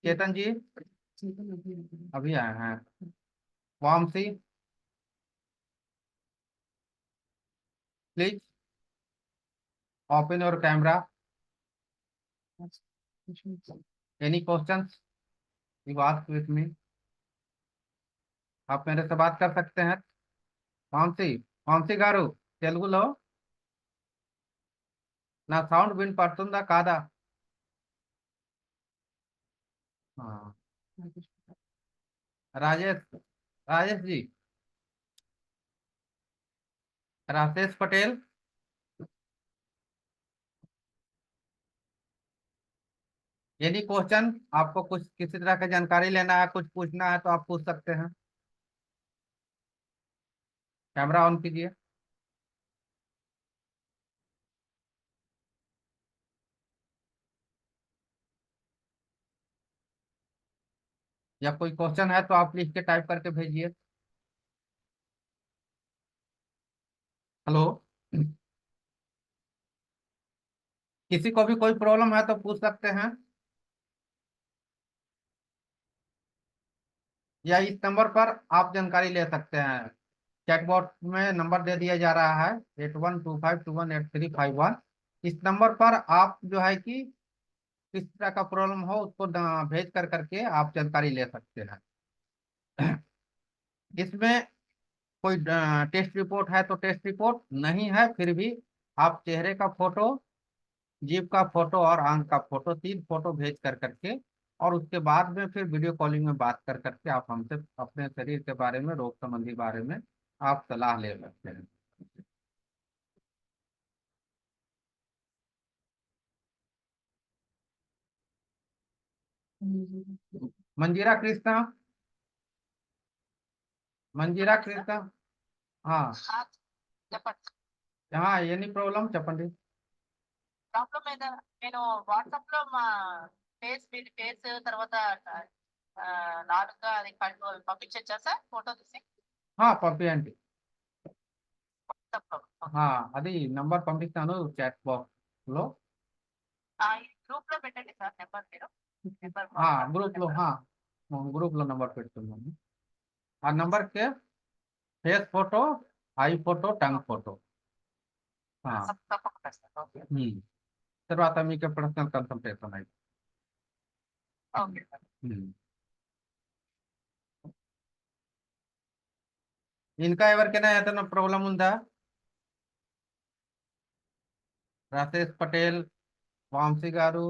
चेतन जी अभी आए हैं। Vamsi please open your camera, any questions you ask with me, आप मेरे से बात कर सकते हैं। वामसी, वामसी गारू తెలుగులో నా సౌండ్ వినపడుతుందా కాదా? हाँ, राजेश, राजेश जी, राजेश पटेल, एनी क्वेश्चन, आपको कुछ किसी तरह की जानकारी लेना है, कुछ पूछना है तो आप पूछ सकते हैं। कैमरा ऑन कीजिए। या कोई क्वेश्चन है तो आप लिख के टाइप करके भेजिए। हेलो, किसी को भी कोई प्रॉब्लम है तो पूछ सकते हैं, या इस नंबर पर आप जानकारी ले सकते हैं। चैटबॉट में नंबर दे दिया जा रहा है 8125218351। इस नंबर पर आप जो है कि किस तरह का प्रॉब्लम हो उसको भेज कर करके आप जानकारी ले सकते हैं। इसमें कोई टेस्ट रिपोर्ट है तो टेस्ट रिपोर्ट नहीं है, फिर भी आप चेहरे का फोटो, जीभ का फोटो और आंख का फोटो, 3 फोटो भेज कर करके, और उसके बाद में फिर वीडियो कॉलिंग में बात कर करके आप हमसे अपने शरीर के बारे में, रोग संबंधी बारे में आप सलाह ले सकते हैं। मंजीरा कृष्णा, मंजीरा कृष्णा, हाँ చెప్పండి। हाँ, ఎనీ ప్రాబ్లం చెప్పండి. ప్రాబ్లం ఏదో నేను వాట్సాప్ లో మా ఫేస్ వీటి ఫేస్ తర్వాత నాలుక అది కళ్ళు అవి పంపించచ్చా సార్ ఫోటో తీసి పంపియండి. వాట్సాప్ లో? అది నంబర్ పంపిస్తాను చాట్ బాక్స్ లో. ఈ గ్రూప్ లో పెట్టండి సార్ నెంబర్, మీరు నెంబర్ గ్రూప్ లో, గ్రూప్ లో నంబర్ పెడుతున్నాను. ఆ నంబర్ के फेस फोटो, आई फोटो, टंग फोटो. తప్పకుండా సార్। ఓకే తర్వాత మీకు పర్సనల్ కన్సల్టేషన్ అయితే. Okay sir. ఇంకా ఎవరికైనా ఏదైనా ప్రాబ్లం ఉందా? రాకేష్ పటేల్, వాంశీ గారు,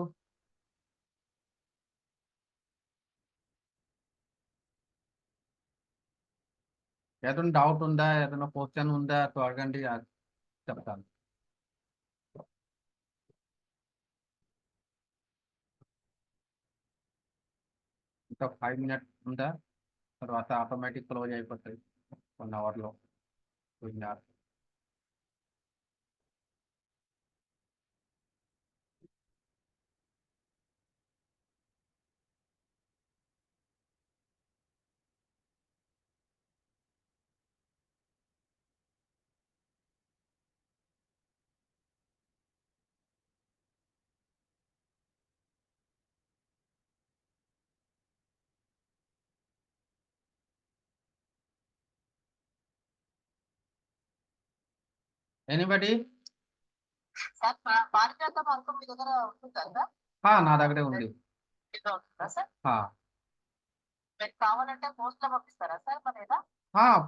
ఏదైనా డౌట్ ఉందా, ఏదైనా క్వశ్చన్ ఉందా తో అడగండి, చెప్తాను. ఇంకా 5 మినిట్స్ ఉందా, తర్వాత ఆటోమేటిక్ క్లోజ్ అయిపోతాయి 1 అవర్లో. ఎనీబడి? సార్ పారిజాత మార్గం మీ దగ్గర ఉంటుందా సార్? నా దగ్గరే ఉంది. ఇంట్లో ఉంటుందా సార్? ఆ, మీకు కావాలంటే పోస్ట్ లో పంపిస్తారా సార్ మరి ఎలా?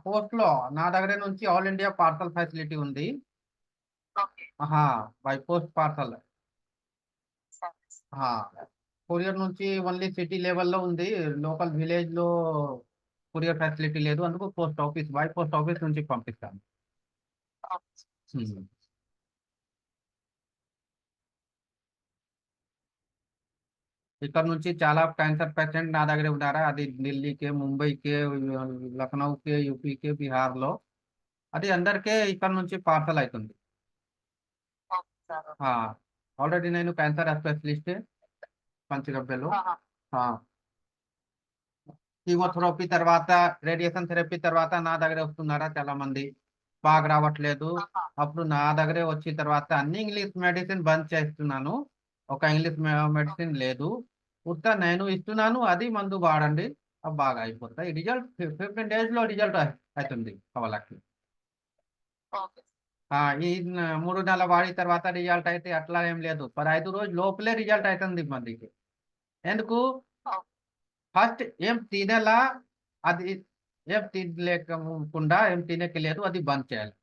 పోస్ట్ లో నా దగ్గర నుంచి ఆల్ ఇండియా పార్సల్ ఫెసిలిటీ ఉంది. Okay by post parcel. Sir. Courier నుంచి ఓన్లీ సిటీ లెవెల్లో ఉంది, లోకల్ విలేజ్ లో కొరియర్ ఫెసిలిటీ లేదు, అందుకు post office, by post office నుంచి పంపిస్తాను. ఓకే. ఉమ్. ఇక్కడ నుంచి చాలా క్యాన్సర్ పేషెంట్ నా దగ్గర ఉన్నారా, అది ఢిల్లీకే, ముంబైకే, లక్నోకే, యూపీకే, బీహార్లో, అది అందరికీ ఇక్కడ నుంచి పార్సల్ అవుతుంది. Okay sir. ఆల్రెడీ నేను క్యాన్సర్ స్పెషలిస్ట్ పంచగబ్బెలో. ఆహా. కీమోథెరపీ తర్వాత, రేడియేషన్ థెరపీ తర్వాత నా దగ్గరే వస్తున్నారా చాలా మంది, బాగా రావట్లేదు. ఆహా. అప్పుడు నా దగ్గరే వచ్చిన తర్వాత అన్ని ఇంగ్లీష్ మెడిసిన్ బంద్ చేస్తున్నాను, ఒక ఇంగ్లీష్ మెడిసిన్ లేదు, ఉత్త నేను ఇస్తున్నాను, అది మందు వాడండి, అవి బాగా అయిపోతాయి. రిజల్ట్ 15 days లో రిజల్ట్ అవుతుంది వాళ్ళకి. ఓకే. ఈ 3 నెలల వాడిన తర్వాత రిజల్ట్ అయితే అట్లా ఏం లేదు, 15 రోజు లోపలే రిజల్ట్ అవుతుంది మందికి. ఎందుకు? ఓకే. ఫస్ట్ ఏం తినేలా, అది ఏం తినలేకుండా, ఏం తినకలేదు, అది బంద్ చేయాలి.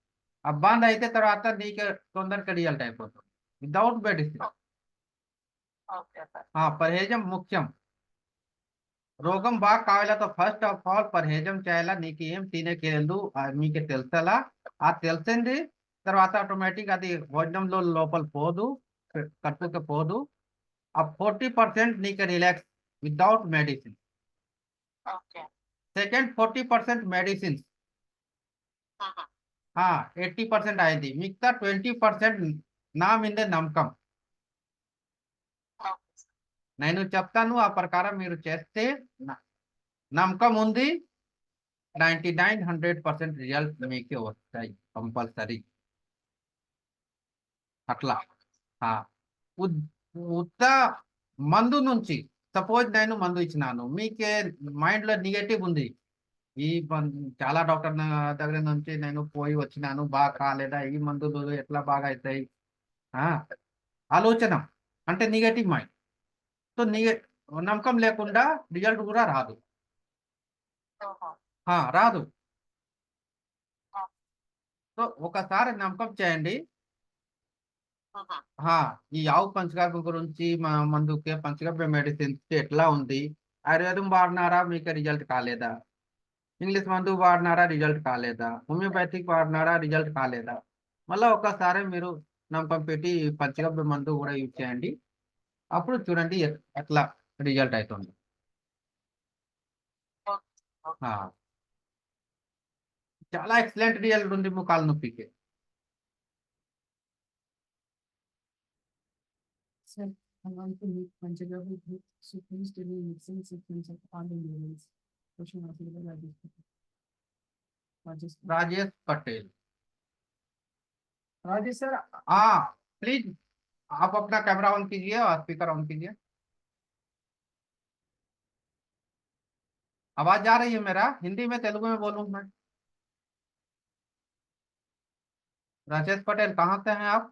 ఆ బంద్ అయితే తర్వాత నీకు తొందరగా రిజల్ట్ అయిపోతుంది వితౌట్ మెడిసిన్. Okay sir. పర్హేజం ముఖ్యం. రోగం బాగా కావాలతో ఫస్ట్ ఆఫ్ ఆల్ పర్హేజం చేయాలా, నీకు ఏం తినకలేదు మీకు తెలుసలా, ఆ తెలిసింది తర్వాత ఆటోమేటిక్ అది భోజనంలో లోపల పోదు, కట్టుకు పోదు. ఆ 40% నీకు relax without medicine. Okay. Second 40% medicines, ఆహా. 80% అయింది, మిగతా 20% నా మీదే నమ్మకం. Okay sir. నేను చెప్తాను, ఆ ప్రకారం మీరు చేస్తే నమ్మకం ఉంది, 99-100% రిజల్ట్ మీకే వస్తాయి కంపల్సరీ. అట్లా ఆ, ఉద్- ఉత్త మందు నుంచి, సపోజ్ నేను మందు ఇచ్చినాను, మీకే మైండ్లో నెగటివ్ ఉంది, చాలా డాక్టర్ దగ్గర నుంచి నేను పోయి వచ్చినాను, బాగా కాలేదా, ఈ మందులు ఎట్లా బాగా అవుతాయి, ఆ, ఆలోచన అంటే నెగటివ్ మైండ్. సో నమ్మకం లేకుండా రిజల్ట్ కూడా రాదు. ఓహో. రాదు. ఆ. సో ఒకసారి నమ్మకం చేయండి. ఆహా. ఆ, ఈ ఆవు పంచగవ్య గురించి, మందుకే పంచగవ్య మెడిసిన్ ఎట్లా ఉంది, ఆయుర్వేదం వాడినారా మీకు రిజల్ట్ కాలేదా, ఇంగ్లీష్ మందు వాడినారా రిజల్ట్ కాలేదా, హోమియోపతిక్ వాడినారా రిజల్ట్ కాలేదా, మళ్ళీ ఒకసారి మీరు నమ్మకం పెట్టి పంచగవ్య మందు కూడా యూజ్ చేయండి, అప్పుడు చూడండి ఎట్లా రిజల్ట్ అవుతుంది. ఓకే. ఓకే. ఆ, చాలా ఎక్సలెంట్ రిజల్ట్ ఉంది ముఖాల నొప్పికి. Sir, I want to make Panchagavya group, so please tell me mixing sequence of all the elements. Question available at this point. Rajesh Patel. Rajesh sir, please आप अपना कैमरा ऑन कीजिए और speaker on कीजिए। आवाज आ रही है मेरा? हिंदी में तेलुगु में बोलूं मैं? राजेश पटेल कहाँ से हैं आप?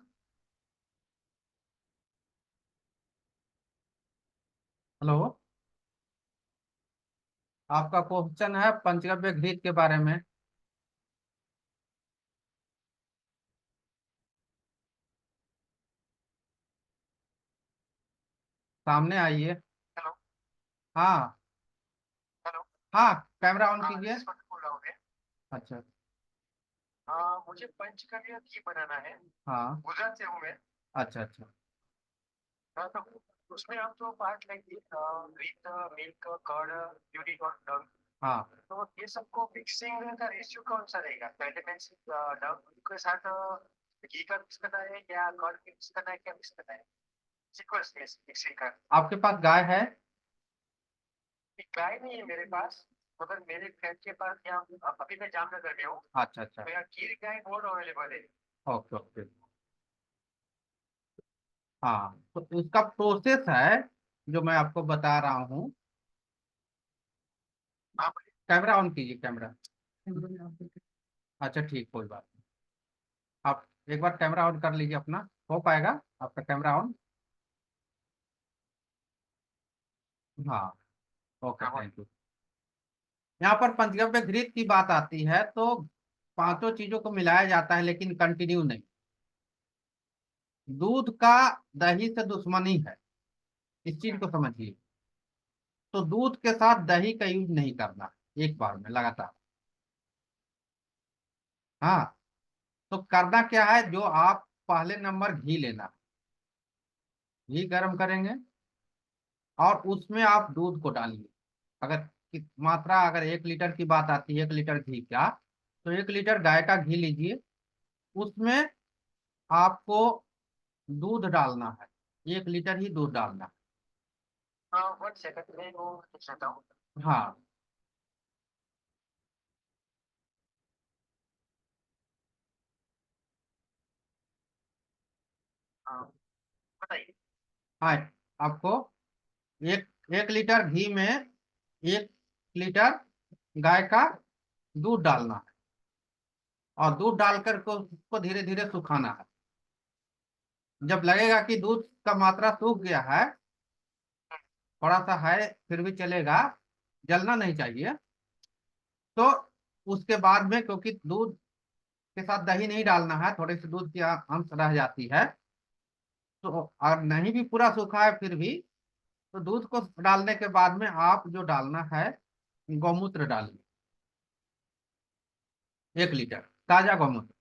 हेलो, आपका क्वेश्चन है पंचगव्य घृत के बारे में। सामने आइए। हेलो हाँ हेलो। हाँ, कैमरा ऑन हाँ कीजिए। बोल रहा हूँ मैं। अच्छा। मुझे पंचकर्य घी बनाना है। हाँ। गुजरात से हूँ मैं। अच्छा अच्छा। तो उसमें आप जो पार्ट लेंगे विथ मिल्क कर्ड प्यूरी और डव, हाँ तो ये सबको मिक्सिंग का रेशियो कौन सा रहेगा? पहले मैं डव के साथ घी का मिक्स करना है या कर्ड मिक्स करना है, क्या मिक्स करना है सीक्वेंस में मिक्सिंग का? आपके पास गाय है? एक गाय नहीं है मेरे पास, मगर मेरे फ्रेंड के पास यहाँ अभी मैं जामनगर में हूँ, अच्छा अच्छा। तो यहाँ गिर गाय बहुत अवेलेबल है। Okay okay. हाँ, तो उसका प्रोसेस है जो मैं आपको बता रहा हूँ। आप कैमरा ऑन कीजिए, कैमरा। कैमरे में आप देखें। अच्छा ठीक, कोई बात नहीं। आप एक बार कैमरा ऑन कर लीजिए अपना। हो पाएगा आपका कैमरा ऑन? हाँ। Okay, thank you. यहाँ पर पंचगव्य घृत की बात आती है तो पांचों चीजों को मिलाया जाता है, लेकिन कंटिन्यू नहीं। दूध का दही से दुश्मनी है, इस चीज को समझिए। तो दूध के साथ दही का यूज नहीं करना एक बार में लगातार। हाँ। तो करना क्या है, जो आप पहले नंबर घी लेना, घी गर्म करेंगे और उसमें आप दूध को डालिए। अगर मात्रा अगर 1 लीटर की बात आती है, 1 लीटर घी का, तो 1 लीटर गाय का घी लीजिए। उसमें आपको दूध डालना है, 1 लीटर ही दूध डालना है। 1 सेकंड में वो पूछ लेता हूँ। हाँ। हाँ, बताइए। हाँ, आपको एक 1 लीटर घी में 1 लीटर गाय का दूध डालना है और दूध डालकर को उसको धीरे धीरे सुखाना है। जब लगेगा कि दूध का मात्रा सूख गया है, थोड़ा सा है फिर भी चलेगा, जलना नहीं चाहिए, तो उसके बाद में, क्योंकि दूध के साथ दही नहीं डालना है, थोड़ी सी दूध की अंश रह जाती है, तो अगर नहीं भी पूरा सूखा है फिर भी, तो दूध को डालने के बाद में आप जो डालना है, गौमूत्र डालिए। 1 लीटर ताजा गौमूत्र।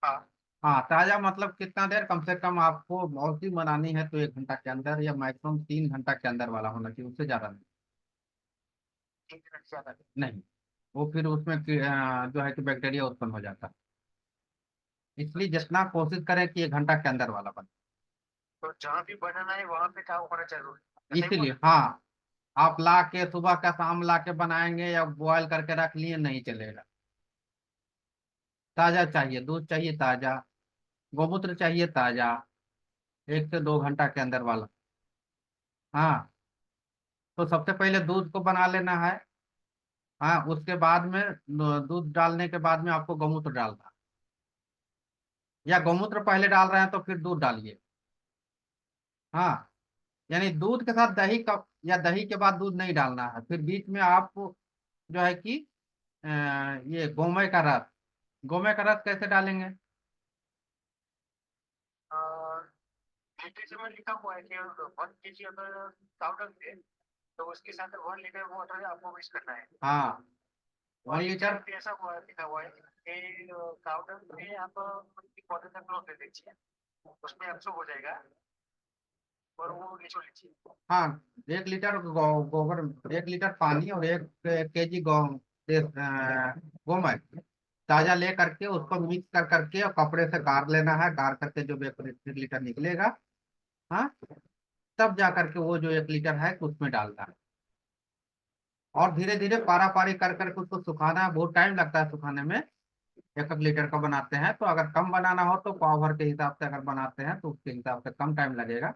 हाँ। हाँ, ताजा मतलब कितना देर, कम से कम आपको बहुत ही बनानी है तो 1 घंटा के अंदर, या मैक्सिमम 3 घंटा के अंदर वाला होना चाहिए, उससे ज्यादा नहीं। 3 मिनट ज्यादा। नहीं, वो फिर उसमें जो है कि बैक्टीरिया उत्पन्न हो जाता है। इसलिए जितना कोशिश करें कि 1 घंटा के अंदर वाला बने। तो जहाँ भी बनाना है वहां पे काम होना जरूरी है, ऐसा ही इसीलिए बोल। हाँ, आप ला के सुबह का शाम ला के बनाएंगे या बॉयल करके रख लिए, नहीं चलेगा। ताजा चाहिए, दूध चाहिए ताजा, गोमूत्र चाहिए ताजा, 1 से 2 घंटा के अंदर वाला। हाँ। तो सबसे पहले दूध को बना लेना है। हाँ, उसके बाद में दूध डालने के बाद में आपको गौमूत्र डालना है। या गौमूत्र पहले डाल रहे हैं तो फिर दूध डालिए। हाँ, यानी दूध के साथ दही का, या दही के बाद दूध नहीं डालना है, फिर बीच में आप जो है कि ये गोमय का रस, गोमय का रस कैसे डालेंगे? लिटरेचर में लिखा हुआ है कि 1 kg अगर पाउडर है तो उसके साथ 1 लीटर वाटर आपको मिक्स करना है। हाँ, वन और एक लीटर जगह पे ऐसा हुआ लिखा हुआ है कि पाउडर में आप वाटर का ग्लोव दे दीजिए, उसमें एब्सॉर्ब हो जाएगा और वो निचोड़ लीजिए। हाँ, 1 लीटर गोबर, 1 लीटर पानी और 1 केजी गोमय ताजा ले करके उसको मिक्स कर करके और कपड़े से गार लेना है। गार करके जो 1 लीटर निकलेगा, हाँ, तब जा करके वो जो 1 लीटर है उसमें डालना है। और धीरे धीरे पारा पारी कर करके उसको सुखाना है। बहुत टाइम लगता है सुखाने में। 1 लीटर का बनाते हैं तो अगर कम बनाना हो तो पाव भर के हिसाब से अगर बनाते हैं तो उसके हिसाब से कम टाइम लगेगा।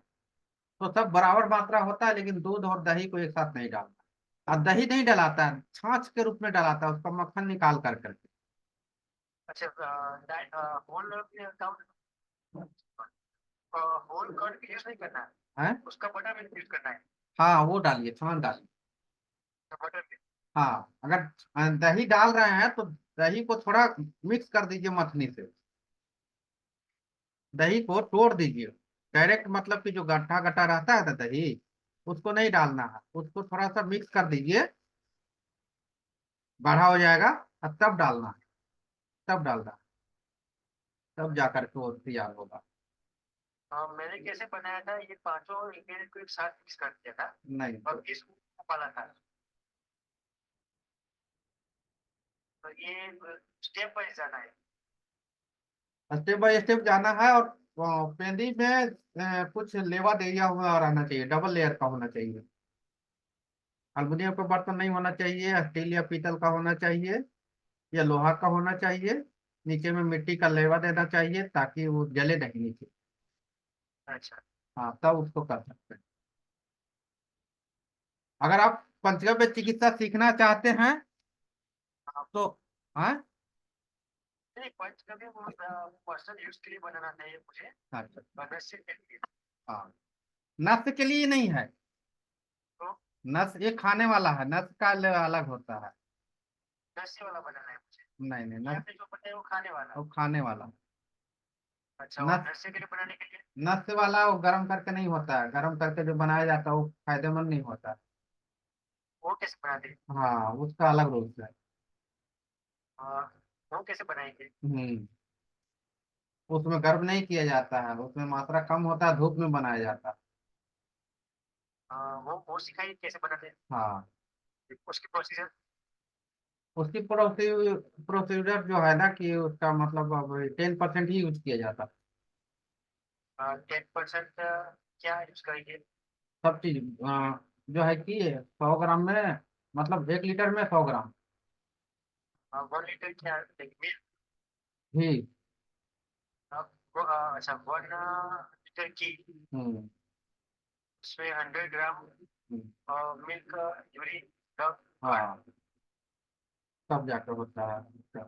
तो सब बराबर मात्रा होता है, लेकिन दूध और दही को एक साथ नहीं डालता। और दही नहीं डलाता है, छाछ के रूप में डलाता है, उसका मक्खन निकाल कर करके। अच्छा, होल होल कर्ड यूज नहीं करना है, है। उसका बटर मिल्क यूज करना है। हाँ, वो डालिए, छाछ डालिए। Butter milk. हाँ, अगर दही डाल रहे हैं तो दही को थोड़ा मिक्स कर दीजिए मथनी से, दही को तोड़ दीजिए, डायरेक्ट मतलब कि जो गट्ठा गट्ठा रहता है ना दही, उसको नहीं डालना है, उसको थोड़ा सा मिक्स कर दीजिए, गाढ़ा हो जाएगा, और तब डालना है, तब डालना है, तब जा करके वो तैयार होगा। मैंने कैसे बनाया था, ये पांचों इंग्रेडिएंट को एक साथ मिक्स कर दिया था नहीं, और इसको उबाला था। तो ये स्टेप वाइज जाना है। स्टेप बाय स्टेप जाना है, और पेंदी में कुछ लेवा देया हुआ रहना चाहिए, डबल लेयर का होना चाहिए। अल्मुनियम का बर्तन नहीं होना चाहिए, स्टील या पीतल का होना चाहिए, या लोहा का होना चाहिए। नीचे में मिट्टी का लेवा देना चाहिए ताकि वो जले नहीं नीचे। अच्छा। हाँ, तब उसको कर सकते हैं। अगर आप पंचगव्य चिकित्सा सीखना चाहते हैं हाँ, तो, हाँ, नहीं पंचकव्य वो पर्सनल यूज के लिए बनाना चाहिए मुझे, अच्छा, मनुष्य के लिए। हाँ, नस के लिए नहीं है। तो नस ये खाने वाला है, नस का अलग होता है। नशे वाला बनाना है मुझे। नहीं नहीं, यहाँ नस पे जो बनाया है वो खाने वाला। वो खाने वाला। अच्छा, और नस नशे के लिए बनाने के लिए? नस वाला वो गर्म करके नहीं होता है, गर्म करके जो बनाया जाता है वो फायदेमंद नहीं होता है। वो कैसे बनाते हैं? हाँ, उसका अलग रूल्स है। हाँ, वो कैसे बनाएंगे? हम्म, उसमें गर्म नहीं किया जाता है, उसमें मात्रा कम होता है, धूप में बनाया जाता है। वो सिखाइए कैसे बनाते हैं, हाँ, उसकी प्रोसीजर। उसकी प्रोसीजर जो है ना कि उसका मतलब अब 10% ही यूज किया जाता है। 10% क्या यूज करेंगे? सब चीज जो है कि 100 ग्राम में, मतलब 1 लीटर में 100 ग्राम 1 लीटर क्या मिल्क? घी। अच्छा, 1 लीटर की हम्म, उसमें 100 ग्राम हम्म, मिल्क यूरी रब कर। हाँ, तब जाकर होता है उसका।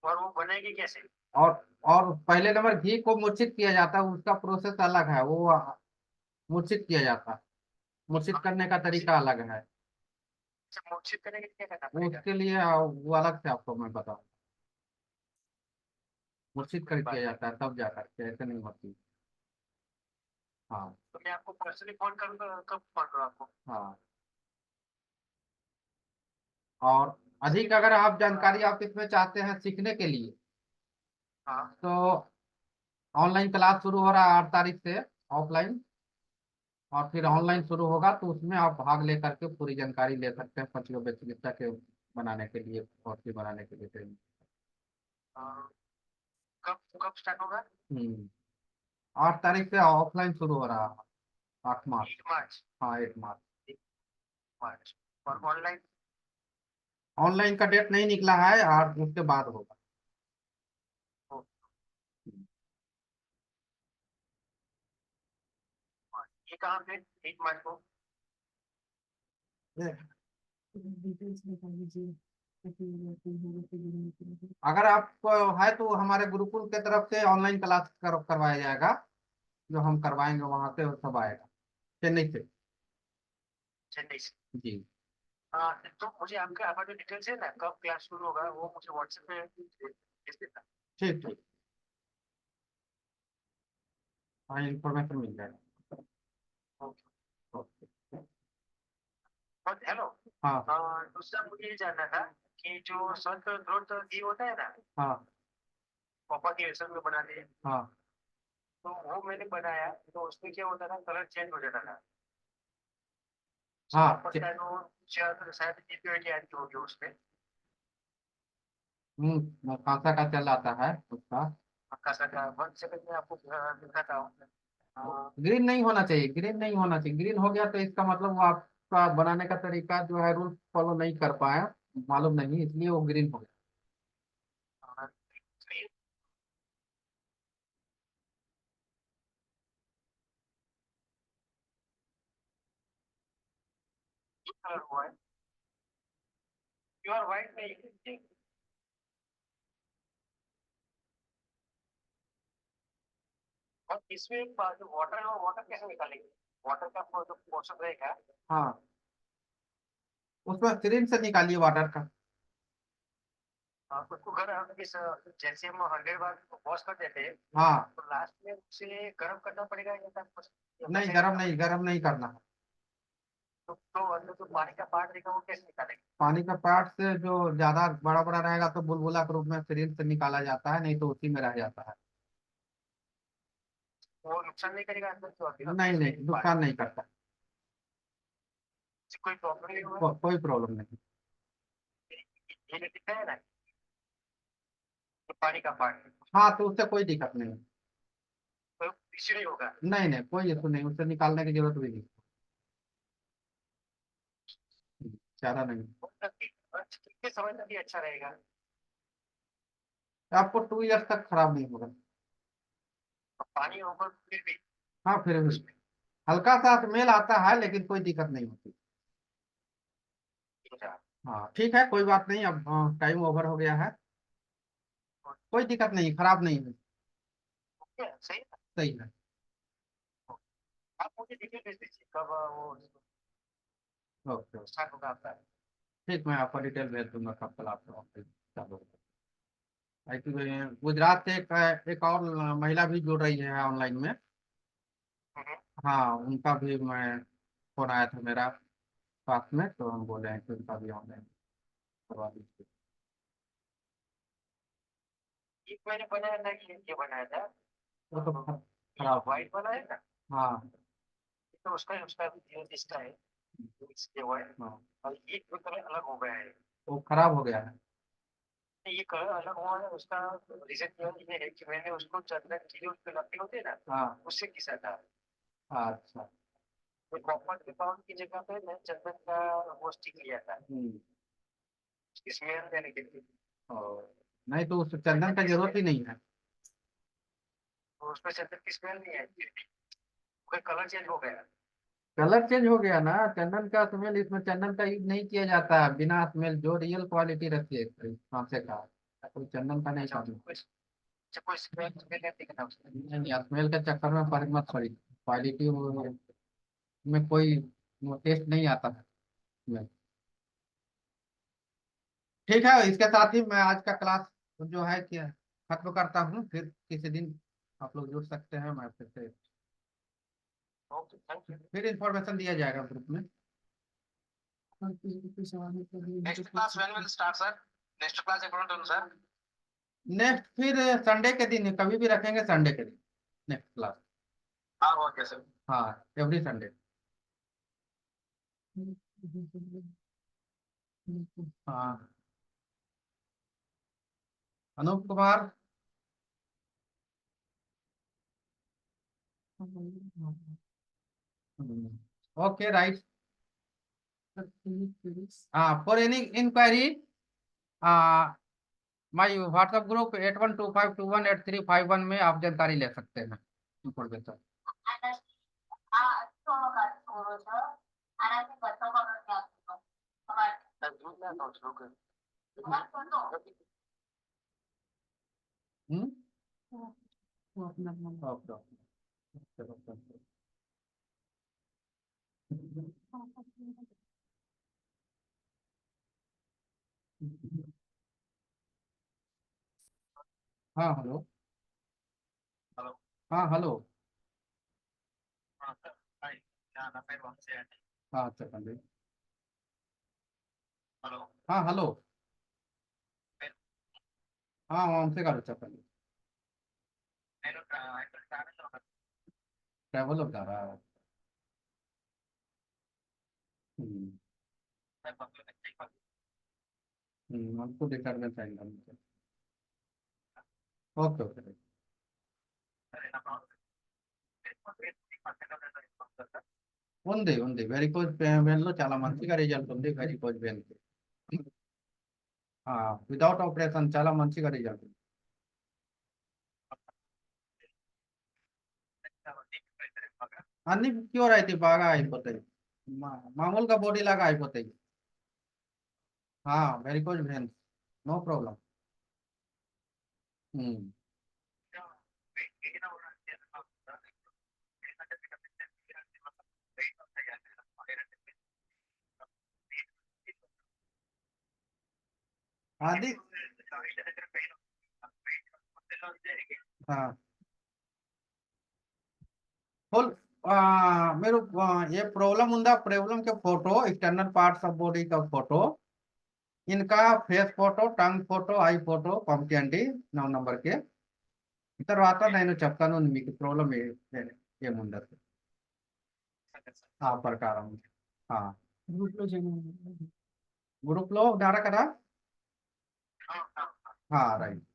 और वो बनाएंगे कैसे? और और पहले नंबर घी को मूर्छित किया जाता है, उसका प्रोसेस अलग है, वो मूर्छित किया जाता है। मूर्छित करने का तरीका अलग है। मोक्षित करने के लिए क्या करना वो पड़ेगा? उसके लिए वो अलग से आपको मैं बताऊँ। मूर्छित कर कोई किया बात नहीं। जाता है तब जाकर के, ऐसे नहीं होती। हाँ, तो मैं आपको पर्सनली फोन करूँगा, कब फोन करूँ आपको? हाँ। और इसके अधिक लिए अगर आप हाँ। जानकारी आप इसमें चाहते हैं सीखने के लिए, हाँ, तो ऑनलाइन क्लास शुरू हो रहा है 8 तारीख से, ऑफलाइन। और फिर ऑनलाइन शुरू होगा तो उसमें आप भाग लेकर के पूरी जानकारी ले सकते हैं, पंचगव्य चिकित्सा के बनाने के लिए, पौधे बनाने के लिए ट्रेनिंग। कब कब स्टार्ट होगा? हम्म, 8 तारीख से ऑफलाइन शुरू हो रहा है, 8 मार्च। 8 मार्च। हाँ, 8 मार्च। 8 मार्च। और ऑनलाइन? ऑनलाइन का डेट नहीं निकला है, और उसके बाद होगा। ये कहाँ पे 8 मार्च को? डिटेल्स बता दीजिए ताकि वो अपने होगा तो जरूर करेंगे। अगर आपको है तो हमारे गुरुकुल के तरफ से ऑनलाइन क्लास करवाया जाएगा, जो हम करवाएंगे वहां से, वो सब आएगा चेन्नई से। चेन्नई से? जी, तो मुझे आपका आपका जो डिटेल्स है ना, कब क्लास शुरू होगा, वो मुझे व्हाट्सएप पे भेज देना। ठीक ठीक। हाँ, इन्फॉर्मेशन मिल जाएगा। ओके। ओके। और हेलो, हाँ, दूसरा मुझे ये जानना था कि जो संत ग्रोथ घी होता है ना, हाँ, पापा के रेशम में बनाते हैं, हाँ, तो वो मैंने बनाया तो उसमें क्या होता था, कलर चेंज हो जाता था। हाँ, पता है वो शायद इम्प्योरिटी आती होगी उसमें। कांसा का चल आता है उसका। पक्का सा 1 सेकंड में आपको दिखाता हूँ। ग्रीन नहीं होना चाहिए, ग्रीन नहीं होना चाहिए, ग्रीन हो गया तो इसका मतलब वो आपका बनाने का तरीका जो है रूल फॉलो नहीं कर पाया, मालूम नहीं, इसलिए वो ग्रीन हो गया। कलर हुआ है, प्योर व्हाइट नहीं है। और इसमें वाटर है, वाटर कैसे निकालेंगे? वाटर का जो पोर्शन रहेगा। हाँ, उसमें सिरिंज से निकालिए वाटर का। उसको जैसे हम 100 बार वॉश कर देते हैं हाँ तो लास्ट में उसे गर्म करना पड़ेगा या नहीं, वैसे गरम नहीं, गरम नहीं करना है। तो अंदर जो पानी का पार्ट रहेगा वो कैसे निकालेंगे? पानी का पार्ट से जो ज्यादा बड़ा बड़ा रहेगा तो बुलबुला के रूप में सिरिंज से निकाला जाता है, नहीं तो उसी में रह जाता है। वो नुकसान नहीं करेगा अंदर तो अभी नहीं नहीं, नुकसान नहीं करता। कोई प्रॉब्लम नहीं होगा? कोई प्रॉब्लम नहीं। ये दिखता है ना तो पानी का पार्ट हाँ तो उससे कोई दिक्कत नहीं। तो इश्यू नहीं होगा? नहीं नहीं, कोई इशू नहीं, उससे निकालने की जरूरत भी नहीं। ज्यादा नहीं। कितने समय तक ये अच्छा रहेगा? आपको 2 इयर्स तक खराब नहीं होगा। पानी होगा फिर भी? हाँ फिर भी हल्का सा स्मेल आता है लेकिन कोई दिक्कत नहीं होती। अच्छा, हाँ ठीक है, कोई बात नहीं, अब टाइम ओवर हो गया है। कोई दिक्कत नहीं, खराब नहीं है। ओके सही है। सही है। आप मुझे डिटेल भेज दीजिए कब वो ओके। स्टार्ट होगा आपका। ठीक, मैं आपको डिटेल भेज दूंगा कब कल आपका ऑफिस चालू होगा। एक्चुअली गुजरात से एक और महिला भी जुड़ रही है ऑनलाइन में। हम्म। हाँ उनका भी मैं फोन आया था मेरा पास में, तो हम बोले हैं कि उनका भी ऑनलाइन करवा दीजिए। एक मैंने बनाया था कि ये बनाया था वो तो खराब। व्हाइट बनाया था हाँ तो उसका भी इसका है इसके व्हाइट हाँ, और ये दो कलर अलग हो गया है। वो खराब हो गया है। ये कलर अलग हुआ है उसका रीजन ये है कि मैंने उसको चंदन की जो उसके लकड़ी होते हैं ना हाँ उससे घिसा था। अच्छा। तो कॉपर के पाउडर की जगह पे मैं चंदन का वो स्टिक लिया था हम्म। इसमें देने के लिए। और नहीं तो उस चंदन का जरूरत ही नहीं है। तो उसमें चंदन की स्मेल नहीं आई फिर भी उसका कलर चेंज हो गया। कलर चेंज हो गया ना, चंदन का स्मेल, इसमें चंदन का यूज नहीं किया जाता है, बिना स्मेल जो रियल क्वालिटी रहती है कांसे का, कोई चंदन का नहीं अच्छा करना। कोई स्मेल स्मेल नहीं दिखता उसमें। नहीं, स्मेल के चक्कर में फर्क मत पड़ी, क्वालिटी में कोई टेस्ट नहीं आता है इसमें। ठीक है, इसके साथ ही मैं आज का क्लास जो है कि खत्म करता हूँ, फिर किसी दिन आप लोग जुड़ सकते हैं, मैं फिर से ओके थैंक यू। फिर इंफॉर्मेशन दिया जाएगा ग्रुप में। और कोई सवाल है तो भी मुझे नेक्स्ट पूछ क्लास व्हेन सकते विल हैं। Start sir? Next class according to sir? Next फिर संडे के दिन, कभी भी रखेंगे संडे के दिन नेक्स्ट क्लास। हाँ ओके सर। हाँ एवरी संडे। हाँ अनूप कुमार। Okay right. हाँ for any inquiry my WhatsApp group 8125218351 में आप जानकारी ले सकते हैं इंफॉर्मेशन। हम्म। वो अपना अपना ओके ओके। हाँ हेलो। हेलो। हाँ हेलो। हाँ सर हाय क्या नाम है वहाँ से? हाँ चलिए। हेलो। हाँ हेलो। हाँ वहाँ से करो चलिए। ट्रैवल हो जा रहा है। हम्म। हमको डिस्टर्बेंस आएगा मुझे। Okay okay. ఉంది వెరికోజ్ వెయిన్ లో చాలా మంచిగా రిజల్ట్ ఉంది వెరికోజ్ వెయిన్ కి. వితౌట్ ఆపరేషన్ చాలా మంచిగా రిజల్ట్ ఉంది. అన్ని క్యూర్ అవుతాయి, బాగా అయిపోతాయి, మామూలుగా బాడీ లాగా అయిపోతాయి. Varicose vein no problem. అది వీళ్ళ దగ్గర పెయిన్ మధ్యలో జరిగి फुल मेरे ये प्रॉब्लम ఉందా प्रॉब्लम के photo external parts of body का फोटो इनका फेस फोटो टंग फोटो आई फोटो పంపించండి 9 నంబర్ కి తర్వాత నేను చెప్తాను మీకు ప్రాబ్లం ఏముందో ఆ ప్రకారం గ్రూప్ లో జాయిన్ అవ్వండి. గ్రూప్ లో ఉన్నారా కదా right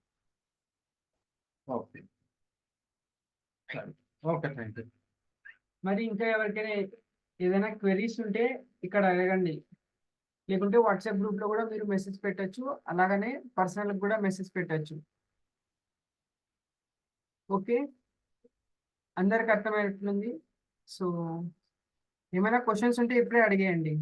okay okay thank you మరి ఇంకా ఎవరికైనా ఏదైనా క్వెరీస్ ఉంటే ఇక్కడ అడగండి, లేకుంటే వాట్సాప్ గ్రూప్ లో కూడా మీరు మెసేజ్ పెట్టచ్చు, అలాగనే పర్సనల్ కూడా మెసేజ్ పెట్టచ్చు. ఓకే, అందరికి అర్థమైనట్లుంది. సో ఏమైనా క్వశ్చన్స్ ఉంటే ఇప్పుడే అడిగేయండి.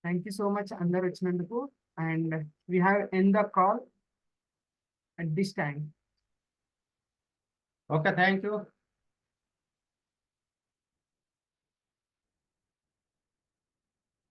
థ్యాంక్ యూ సో మచ్ అందరు వచ్చినందుకు, and we have end the call at this time. Okay thank you